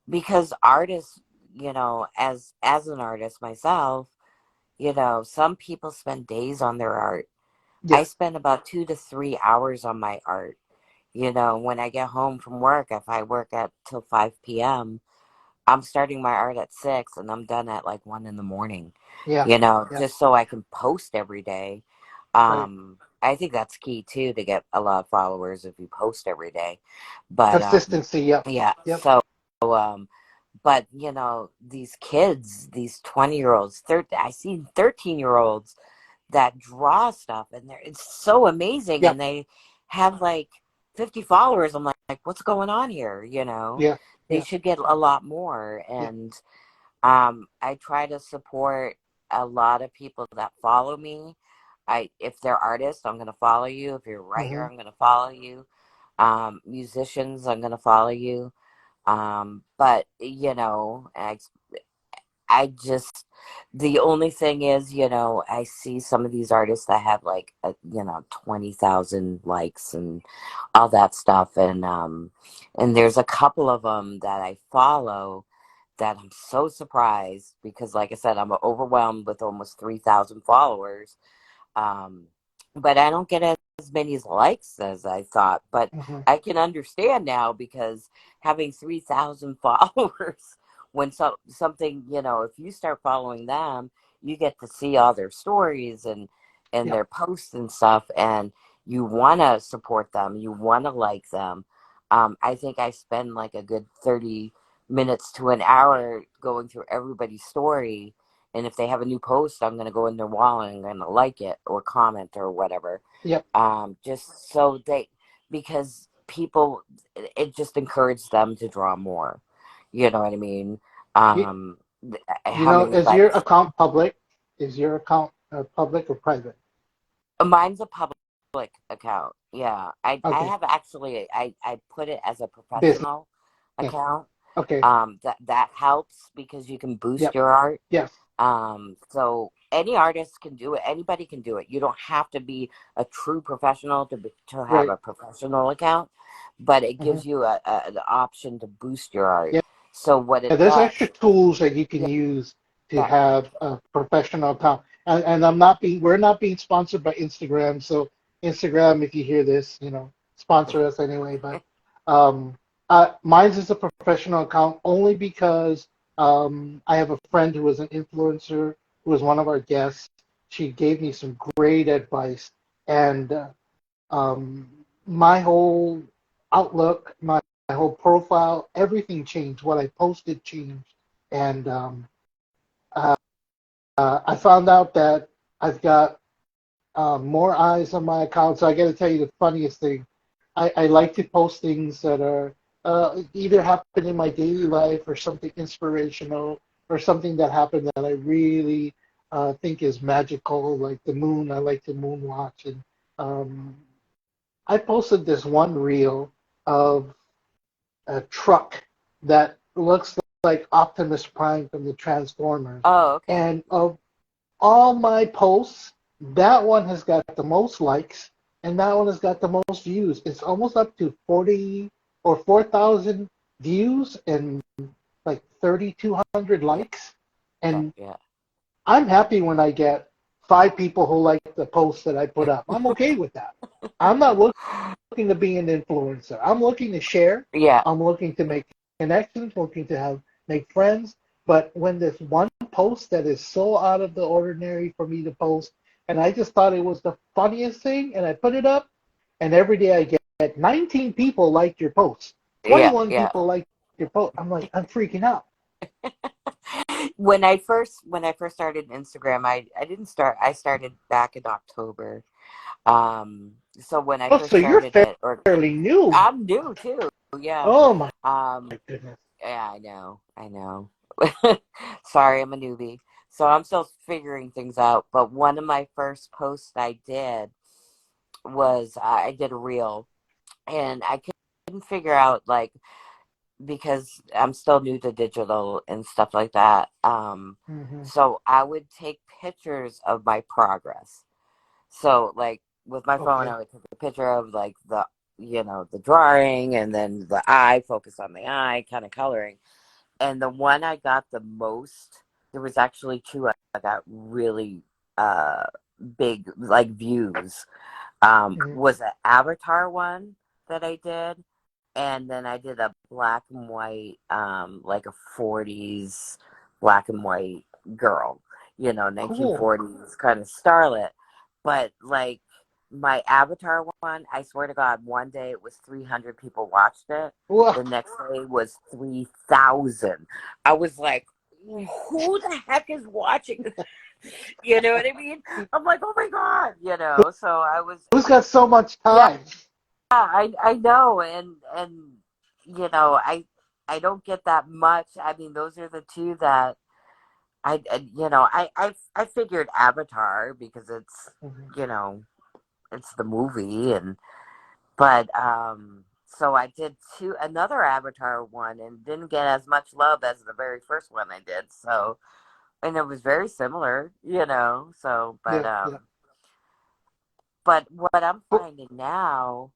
because artists, as an artist myself, some people spend days on their art. I yes, spend about 2 to 3 hours on my art. When I get home from work, if I work at till 5 p.m., I'm starting my art at 6 and I'm done at like 1 in the morning, yeah, yeah, just so I can post every day. right. I think that's key too to get a lot of followers if you post every day. But Consistency. Yep, yeah, yep. um, But these kids, these 20-year-olds, I seen 13-year-olds that draw stuff, and it's so amazing, Yeah. and they have like 50 followers. I'm like, what's going on here? Yeah. They Yeah. should get a lot more. Yeah. And I try to support a lot of people that follow me. If they're artists, I'm going to follow you. If you're a writer, Hmm. I'm going to follow you. Musicians, I'm going to follow you. But I just, the only thing is, I see some of these artists that have like 20,000 likes and all that stuff, and there's a couple of them that I follow that I'm so surprised because, like I said, I'm overwhelmed with almost 3,000 followers. Um, but I don't get as many likes as I thought. But Hmm. I can understand now because having 3,000 followers, when something, if you start following them, you get to see all their stories and Yeah. their posts and stuff, and you want to support them, you want to like them. I think I spend like a good 30 minutes to an hour going through everybody's story, and if they have a new post, I'm going to go in their wall and I'm going to like it or comment or whatever. Yeah. Just so because people, it just encourages them to draw more. You know what I mean? You, Um, you how know, many is your likes? account public? Is your account public or private? Mine's a public account. Yeah, I Okay. have actually I put it as a Business. professional account. Okay. That helps because you can boost Yep. your art. Yes. So any artist can do it. Anybody can do it. You don't have to be a true professional to have Right. a professional account, but it Hmm. gives you an option to boost your art. Yeah. So what Yeah, it there's extra does, tools that you can yeah, use to yeah, have a professional account. And I'm not being, we're not being sponsored by Instagram. So Instagram, if you hear this, sponsor us anyway. But um, mine's is a professional account only because I have a friend who was an influencer who was one of our guests. She gave me some great advice, and um, my whole outlook, my whole profile, everything changed. What I posted changed, and uh, I found out that I've got more eyes on my account. So I got to tell you the funniest thing. I like to post things that are either happen in my daily life or something inspirational or something that happened that I really think is magical, like the moon. I like to moon watch, and um, I posted this one reel of a truck that looks like Optimus Prime from the Transformers. oh, okay, And of all my posts, that one has got the most likes and that one has got the most views. It's almost up to 40 or 4,000 views and like 3,200 yeah, likes. And yeah, I'm happy when I get 5 people who like the post that I put up. I'm okay with that. I'm not looking to be an influencer. I'm looking to share. yeah, I'm looking to make connections, looking to make friends. But when there's one post that is so out of the ordinary for me to post, and I just thought it was the funniest thing, and I put it up, and every day I get 19 people like your post, yeah, 21 yeah. people like your post. I'm like, I'm freaking out. When I first started Instagram, I didn't start. I started back in October. So when I Oh, first so you're started it, or fairly new. I'm new too. Yeah. Oh my Um, goodness. yeah, I know. I know. Sorry, I'm a newbie. So I'm still figuring things out. But one of my first posts I did was I did a reel, and I couldn't figure out, like, because I'm still new to digital and stuff like that. Hmm. So I would take pictures of my progress. So, like, with my phone, Okay. I would take a picture of like the drawing, and then the eye, focus on the eye, kind of coloring. And the one I got the most, there was actually two I got really uh big like views. Hmm. Was an avatar one that I did, and then I did a black and white, like a 40s black and white girl, Cool. 1940s kind of starlet. But like my Avatar one, I swear to God, one day it was 300 people watched it. Well, The next day was 3,000. I was like, who the heck is watching? You know what I mean? I'm like, oh my God, So I was, who's got so much yeah, time? I know, and I don't get that much. I mean, those are the two that I figured Avatar because Mhm. you know, it's the movie but so I did another Avatar one and didn't get as much love as the very first one I did. So and it was very similar. So Yeah, yeah. but what I'm But, finding now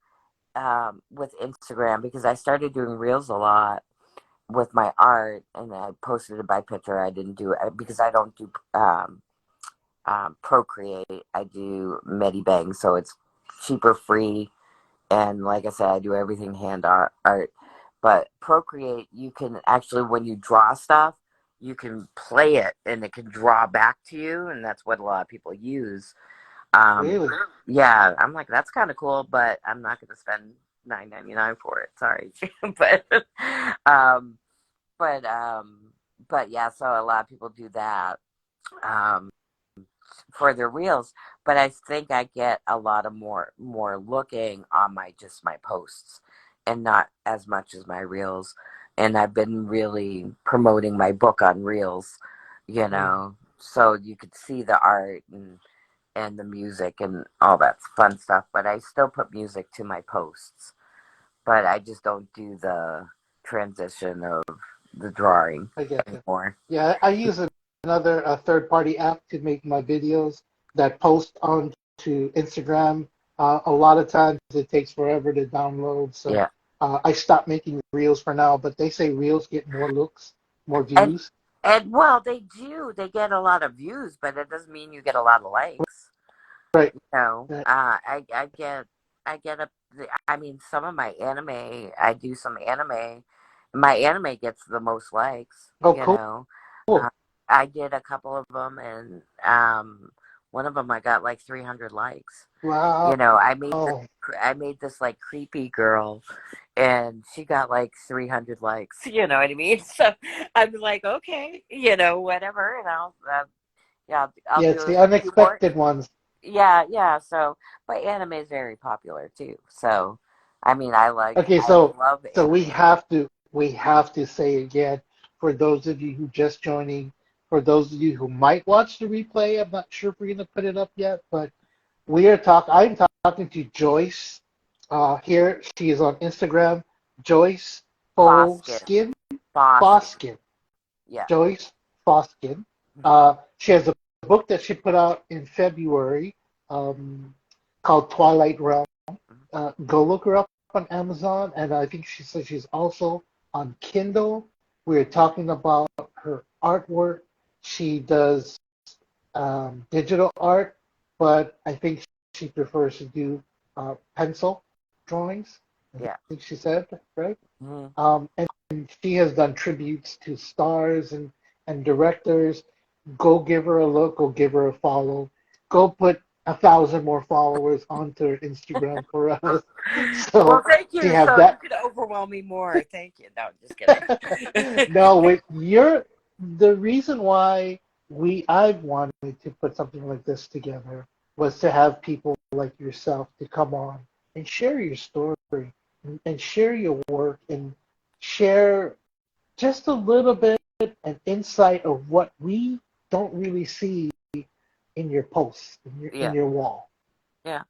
with Instagram because I started doing reels a lot with my art and I posted it by picture. I didn't do it because I don't do Procreate. I do Medibang, so it's cheaper, free, and like I said, I do everything art. But Procreate, you can actually when you draw stuff, you can play it and it can draw back to you, and that's what a lot of people use. Um, really? yeah, I'm like that's kind of cool, but I'm not going to spend $9.99 for it. Sorry, but um, but um, but yeah, so a lot of people do that. Um, for their reels, but I think I get a lot of more looking on my posts and not as much as my reels. And I've been really promoting my book on Mm. so you could see the art and the music and all that fun stuff. But I still put music to my posts, but I just don't do the transition of the drawing I get you. anymore. Yeah, I use another third-party app to make my videos that post onto Instagram. A lot of times it takes forever to download, so Yeah. I stopped making reels for now. But they say reels get more looks, more And views. And well, they do. They get a lot of views, but it doesn't mean you get a lot of likes. Right. No, Right. I get I mean, some of my anime. I do some anime. My anime gets the most likes. Oh, cool. Uh, Cool. I did a couple of them, and one of them I got like 300 likes. Wow. I made this like creepy girl and she got like 300 likes. You know what I mean? So I'm like, okay, whatever, and I'll Yeah, do it's the a few more. unexpected ones. Yeah, yeah. So, but anime is very popular too. So, I mean, Okay, I love so anime. we have to say again for those of you who just joining, for those of you who might watch the replay, I'm not sure if we're gonna put it up yet, but I'm talking to Joyce. Here she is on Instagram, Joyce Foskin, Foskin, Foskin. Foskin, Yeah. Joyce Foskin. Hmm. She has a book that she put out in February um, called Twilight Realm. Go look her up on Amazon, and I think she says she's also on Kindle. We're talking about her artwork. She does digital art, but I think she prefers to do pencil drawings. I Yeah. think she said, right? Hmm. And she has done tributes to stars and directors. Go give her a look. Go give her a follow. Go put 1,000 more followers onto her Instagram for us. Well, So thank she you. have So you that. could overwhelm me more. Thank you. No, just kidding. No, wait, you're the reason why I've wanted to put something like this together was to have people like yourself to come on and share your story and share your work and share just a little bit an insight of what we don't really see in your posts in Yeah. your wall. Yeah.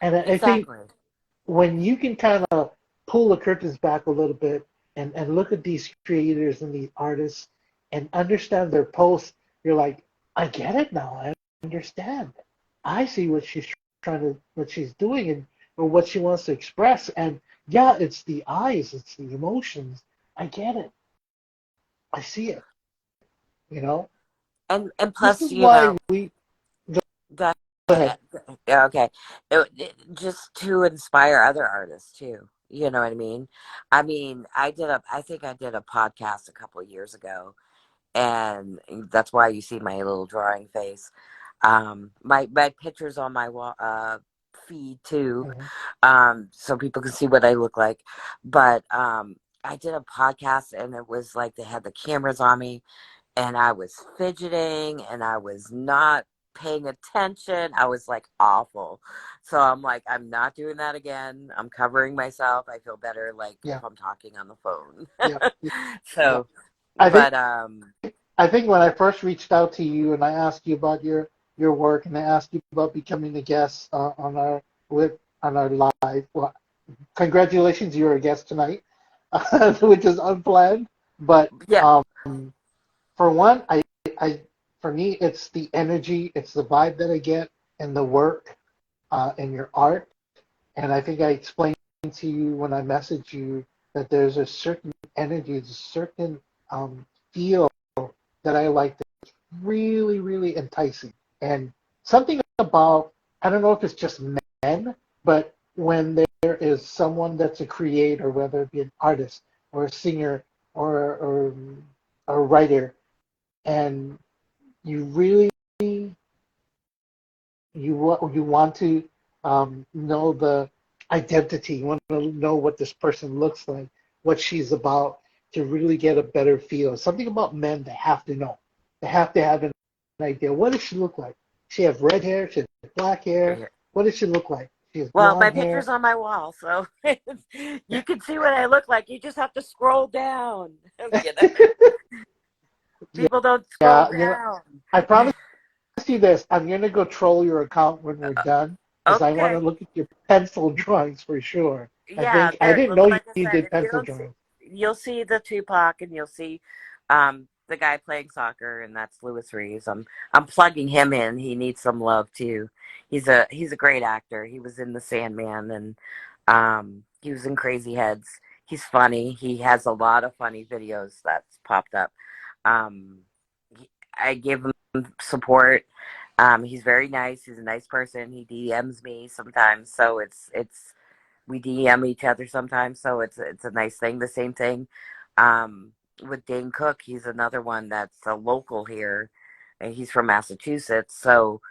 And I think Exactly. when you can kind of pull the curtains back a little bit and look at these creators and these artists and understand their posts, you're like, I get it now. I understand. I see what what she's doing and or what she wants to express. And yeah, it's the eyes, it's the emotions. I get it. I see it. You know, And this plus, is why we go that ahead. yeah, okay. Just to inspire other artists too. You know what I mean? I think I did a podcast a couple of years ago, and that's why you see my little drawing face. My pictures on my wall feed too, Mhm. so people can see what I look like. But I did a podcast, and it was like they had the cameras on me, and I was fidgeting, and I was not paying attention. I was like awful. So I'm like, I'm not doing that again. I'm covering myself. I feel better like if Yeah, I'm talking on the phone. yeah, yeah. So, I think but I think when I first reached out to you and I asked you about your work and I asked you about becoming a guest on our with on our live. Well, congratulations, you're a guest tonight, which is unplanned. But yeah, for one, I for me, it's the energy, it's the vibe that I get in the work and your art. And I think I explained to you when I messaged you that there's a certain energy, there's a certain feel that I like that's really, really enticing. And something about, I don't know if it's just men, but when there is someone that's a creator, whether it be an artist or a singer or a writer, and you really you want to know the identity. You want to know what this person looks like, what she's about, to really get a better feel. Something about men they have to know. They have to have an idea. What does she look like? She have red hair. She has black hair. yeah. What does she look like? She has Well, my blonde picture's hair. on my wall, so you can see what I look like. You just have to scroll down. You know, people don't scroll Yeah, you know, down. I promise you this. I'm gonna go troll your account when we're done because I want to Okay. look at your pencil drawings for sure. I Yeah, think I there. didn't know Like I you said, did if you pencil don't see, drawings. you'll see the Tupac, and you'll see the guy playing soccer, and that's Louis Reeves. I'm plugging him in. He needs some love too. He's a great actor. He was in The Sandman, and he was in Crazy Heads. He's funny. He has a lot of funny videos that's popped up. Um, I give him support. He's very nice. He's a nice person. He DMs me sometimes, so it's we DM each other sometimes, so it's a nice thing. The same thing with Dane Cook. He's another one that's a local here, and he's from Massachusetts. So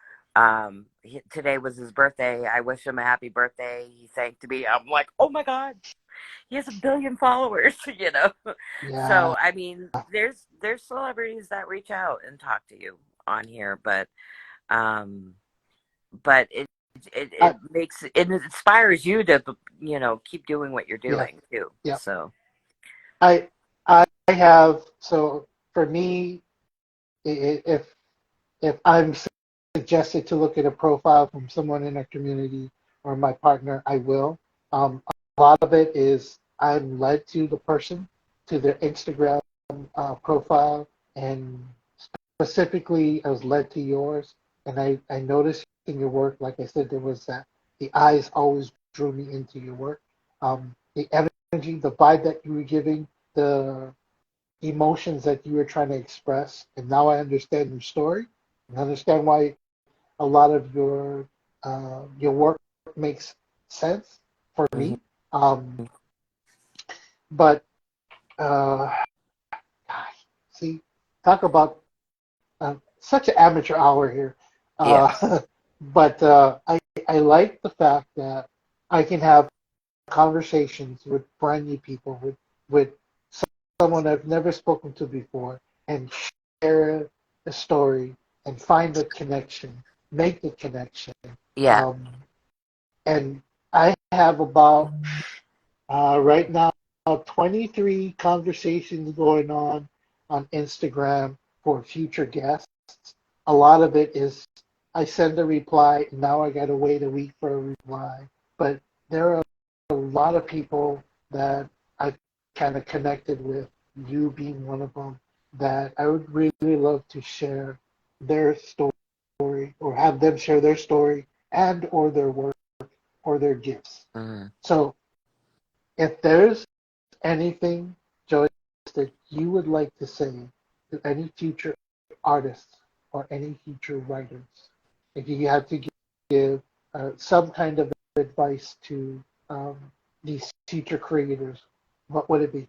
today was his birthday. I wish him a happy birthday. He thanked me. I'm like, oh my god, he has 1 billion followers, you know. So Yeah, I mean, there's celebrities that reach out and talk to you on here, um, but it I, makes it inspires you to keep doing what you're yeah, doing too. yeah. So I I have so for me, if I'm suggested to look at a profile from someone in our community or my partner, I will. A lot of it is I'm led to the person, to their Instagram profile, and specifically, I was led to yours, and I noticed in your work, like I said, there was that the eyes always drew me into your work. The energy, the vibe that you were giving, the emotions that you were trying to express, and now I understand your story and understand why a lot of your work makes sense for mhm. me. But gosh, see, talk about such an amateur hour here. Yeah. But I like the fact that I can have conversations with brand new people, with someone I've never spoken to before, and share a story and find the connection, make the connection. Yeah. Um, and I have about right now 23 conversations going on Instagram for future guests. A lot of it is I send a reply and now I got to wait a week for a reply. But there are a lot of people that I've kind of connected with, you being one of them, that I would really love to share their story or have them share their story and or their work or their gifts. Mhm. So if there's anything, Joyce, that you would like to say to any future artists or any future writers, if you had to give some kind of advice to um, these future creators, what would it be?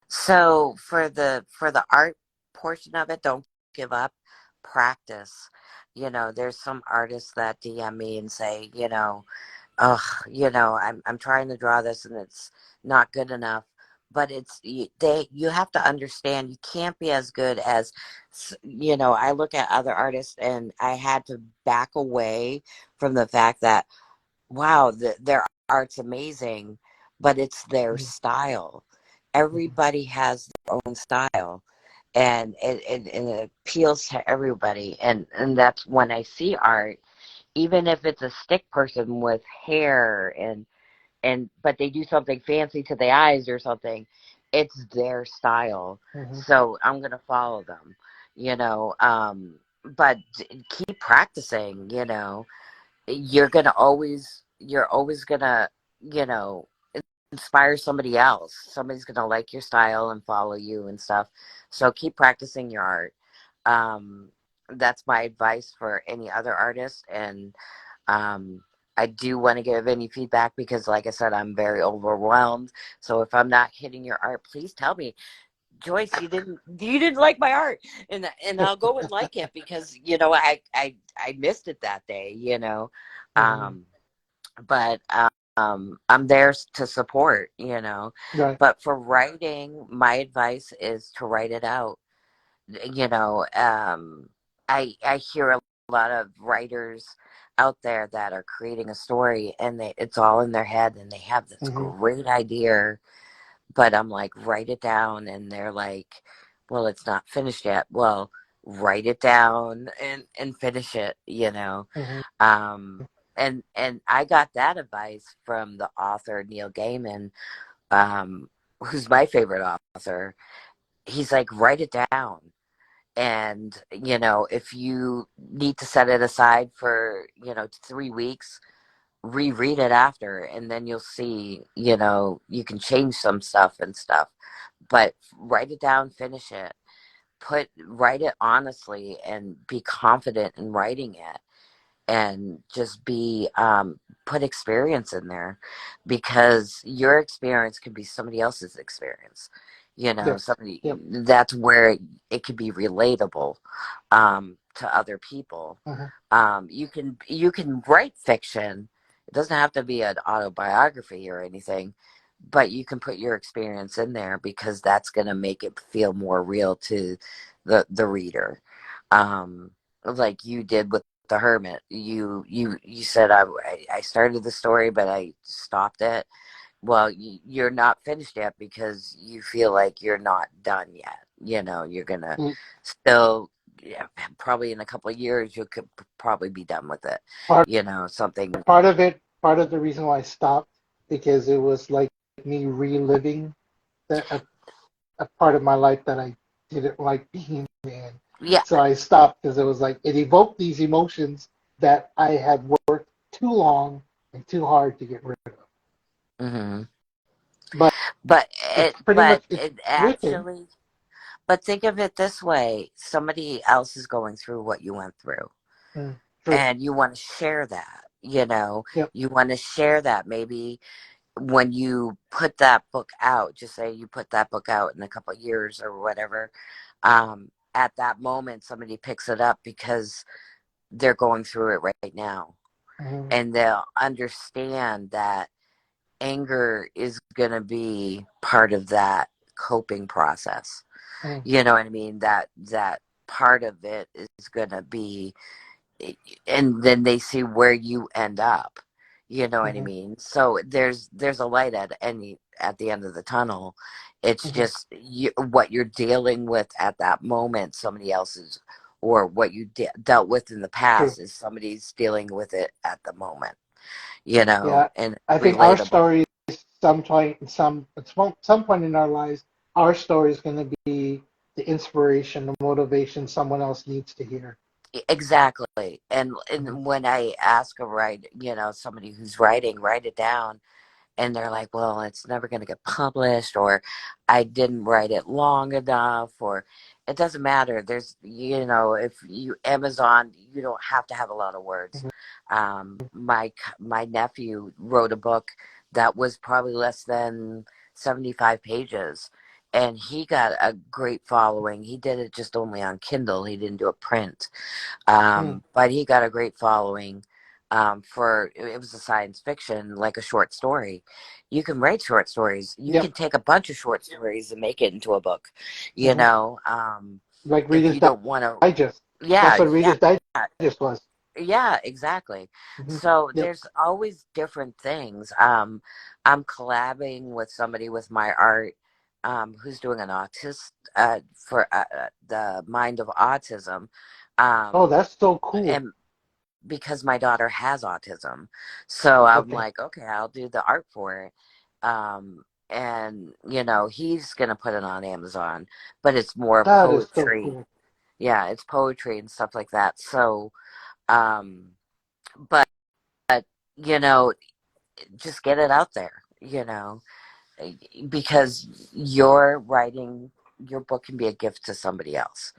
So for the art portion of it, don't give up. practice. There's some artists that DM me and say, ugh, I'm trying to draw this and it's not good enough. But you have to understand you can't be as good as, I look at other artists and I had to back away from the fact that, wow, their art's amazing, but it's their Mhm. style. Mhm. Everybody has their own style, and it appeals to everybody. And that's when I see art, even if it's a stick person with hair and but they do something fancy to the eyes or something, it's their style. Mhm. So I'm gonna follow them, you know. But keep practicing, you're always gonna, you know, inspire somebody else. Somebody's gonna like your style and follow you and stuff. So keep practicing your art. Um, that's my advice for any other artist. And um, I do want to give any feedback because, like I said, I'm very overwhelmed. So if I'm not hitting your art, please tell me, Joyce, you didn't like my art, and I'll go and like it because I missed it that day. Mhm. Um, but I'm there to support. Right. But for writing, my advice is to write it out. You know, I hear a lot of writers out there that are creating a story and it's all in their head and they have this Mhm. great idea, but I'm like, write it down, and they're like, well, it's not finished yet. Well, write it down and finish it. Mhm. um and I got that advice from the author Neil Gaiman, um who's my favorite author. He's like, write it down, and if you need to set it aside for 3 weeks, reread it after, and then you'll see, you can change some stuff and stuff. But write it down, finish it, write it honestly, and be confident in writing it, and just be put experience in there, because your experience could be somebody else's experience. Yes. Somebody, Yep. that's where it could be relatable to other people. Mhm. You can write fiction. It doesn't have to be an autobiography or anything, but you can put your experience in there because that's going to make it feel more real to the reader. Like you did with the Hermit. You said, I started the story, but I stopped it. Well, you're not finished yet because you feel like you're not done yet. You're gonna Mm. still, yeah, probably in a couple of years you could probably be done with it. Part Something. part of the reason why I stopped, because it was like me reliving a part of my life that I didn't like being in. Yeah. So I stopped because it was like it evoked these emotions that I had worked too long and too hard to get rid of. Hmm. But But it's it pretty but much it's it written. actually but think of it this way: somebody else is going through what you went through, Mm, true. and you want to share that. Yep. You want to share that. Maybe when you put that book out, just say you put that book out in a couple of years or whatever, at that moment somebody picks it up because they're going through it right now, Mm-hmm. and they'll understand that anger is going to be part of that coping process. Mm, You know what I mean? That part of it is going to be, and then they see where you end up. You know what I mm-hmm. mean? So there's a light at the end of the tunnel. It's Mm-hmm. just what you're dealing with at that moment. Somebody else's, or what you dealt with in the True. past is somebody's dealing with it at the moment. Yeah. And it's I think our relatable. story is some point in our lives, our story is going to be the inspiration, the motivation someone else needs to hear. Exactly. And Mm-hmm. when I ask somebody who's writing, write it down, and they're like, well, it's never going to get published, or I didn't write it long enough, or it doesn't matter. If you Amazon, you don't have to have a lot of words. Mm-hmm. My nephew wrote a book that was probably less than 75 pages, and he got a great following. He did it just only on Kindle. He didn't do a print. Mm. But he got a great following for it was a science fiction, like a short story. You can write short stories. You can Yep. take a bunch of short stories and make it into a book. You Hmm. know, Like if Reader's you don't want to, Digest. That's yeah, what yeah, Reader's Digest was. yeah, exactly. Hmm. So Yep. there's always different things. I'm collabing with somebody with my art, who's doing an autist for the mind of autism. Oh, Um, that's so cool. and because my daughter has autism. So I'm Okay. like, okay, I'll do the art for it. And you know, he's gonna put it on Amazon, but it's more That is so poetry. cool. Yeah, it's poetry and stuff like that. So, um, but you know, just get it out there. You know, because your writing, your book can be a gift to somebody else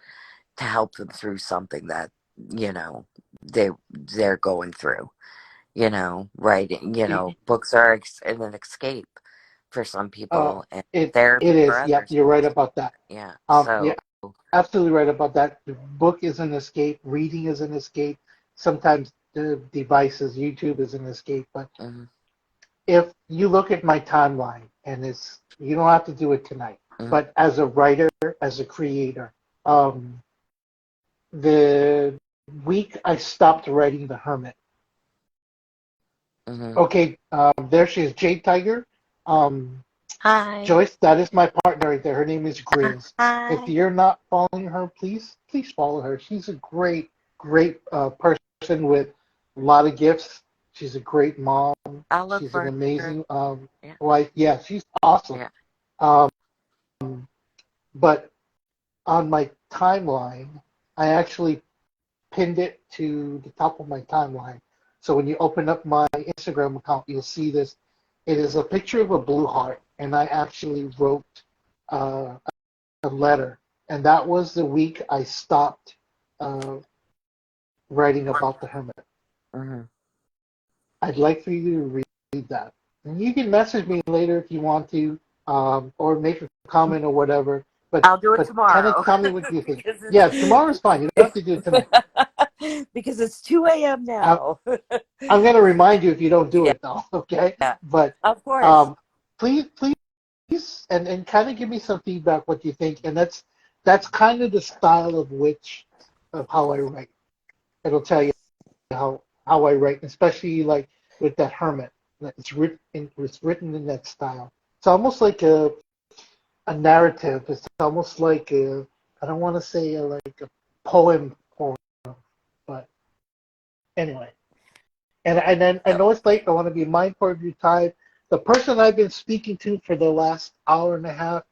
to help them through something that you know they're going through. You know, writing, you It, know, books are an escape for some uh, people and it therapy for is. Yep, others. you're right about that. Yeah. Yeah, So, absolutely right about that. The book is an escape. Reading is an escape. Sometimes the devices, YouTube is an escape. But mm-hmm, if you look at my timeline, and it's you don't have to do it tonight, mm-hmm, but as a writer, as a creator, um, the week I stopped writing The Hermit. mm-hmm. Okay, there she is, Jade Tiger. Um, Hi. Joyce, that is my partner right there. Her name is Grizz. If Hi. you're not following her, please follow her. She's a great person with a lot of gifts. She's a great mom. I'll look She's an for her. amazing Yeah. wife. Yeah, she's awesome. Yeah. Um, but on my timeline, I actually pinned it to the top of my timeline. So when you open up my Instagram account, you'll see this. It is a picture of a blue heart, and I actually wrote uh, a letter, and that was the week I stopped uh, writing about the hermit. Mm-hmm. I'd like for you to read that, and you can message me later if you want to, or make a comment or whatever. But I'll do it kind of tomorrow tell me what you think. because Yeah, tomorrow's fine. You don't have to do it tonight. because it's 2 a.m. I, now. I'm going to remind you if you don't do Yeah. it, though. Okay, Yeah. but Of course. um, please, and kind of give me some feedback what you think, and that's kind of the style of how I write. It'll tell you how I write, especially like with that hermit. It's written in that style. It's almost like a narrative. It's almost like I don't want to say like a poem, but anyway. And then I So, know it's late. I want to be mindful of your time. The person I've been speaking to for the last hour and a half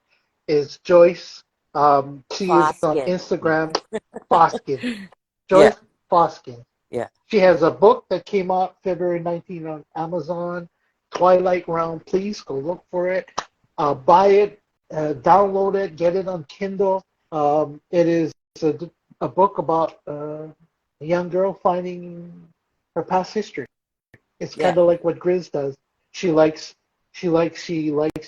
is Joyce. She is on Foskin. Instagram, Foskin. Yeah. Joyce Foskin. Yeah. She has a book that came out February 19th on Amazon, Twilight Realm. Please go look for it. Buy it, download it, get it on Kindle. It is a book about a young girl finding her past history. It's Yeah. kind of like what Grizz does. She likes she likes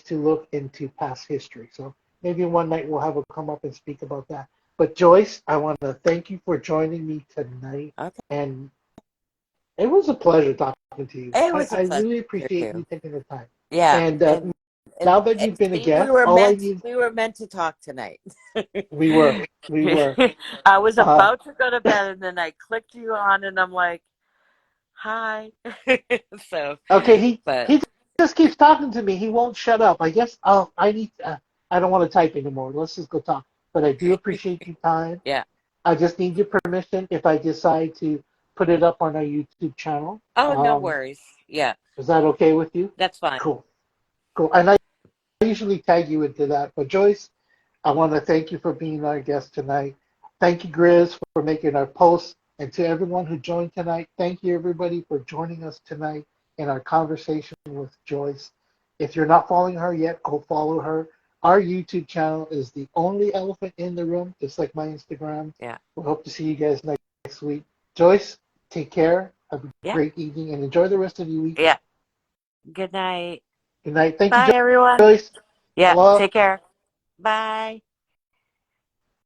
to look into past history. So maybe one night we'll have her come up and speak about that. But Joyce, I want to thank you for joining me tonight, Okay. and it was a pleasure talking to you. It I, was a I pleasure really appreciate you too. taking the time. Yeah. And And now that you've been a see, guest, all I need we were meant to talk tonight. we were. I was Uh, about to go to bed and then I clicked you on and I'm like, hi. So, okay, he but he just keeps talking to me. He won't shut up. I guess I need. I don't want to type anymore. Let's just go talk. But I do appreciate your time. yeah. I just need your permission if I decide to put it up on our YouTube channel. Oh, no worries. Yeah, Is that okay with you? that's fine. Cool, cool. And I usually tag you into that. But Joyce, I want to thank you for being our guest tonight. Thank you, Grizz, for making our post. And to everyone who joined tonight, thank you, everybody, for joining us tonight in our conversation with Joyce. If you're not following her yet, go follow her. Our YouTube channel is the only elephant in the room, just like my Instagram. Yeah. We hope to see you guys next week. Joyce, take care. Have a Yeah. great evening and enjoy the rest of your weekend. Yeah. Good night. Good night. Thank you, Bye, everyone. Joyce. Yeah. Aloha. Take care. Bye.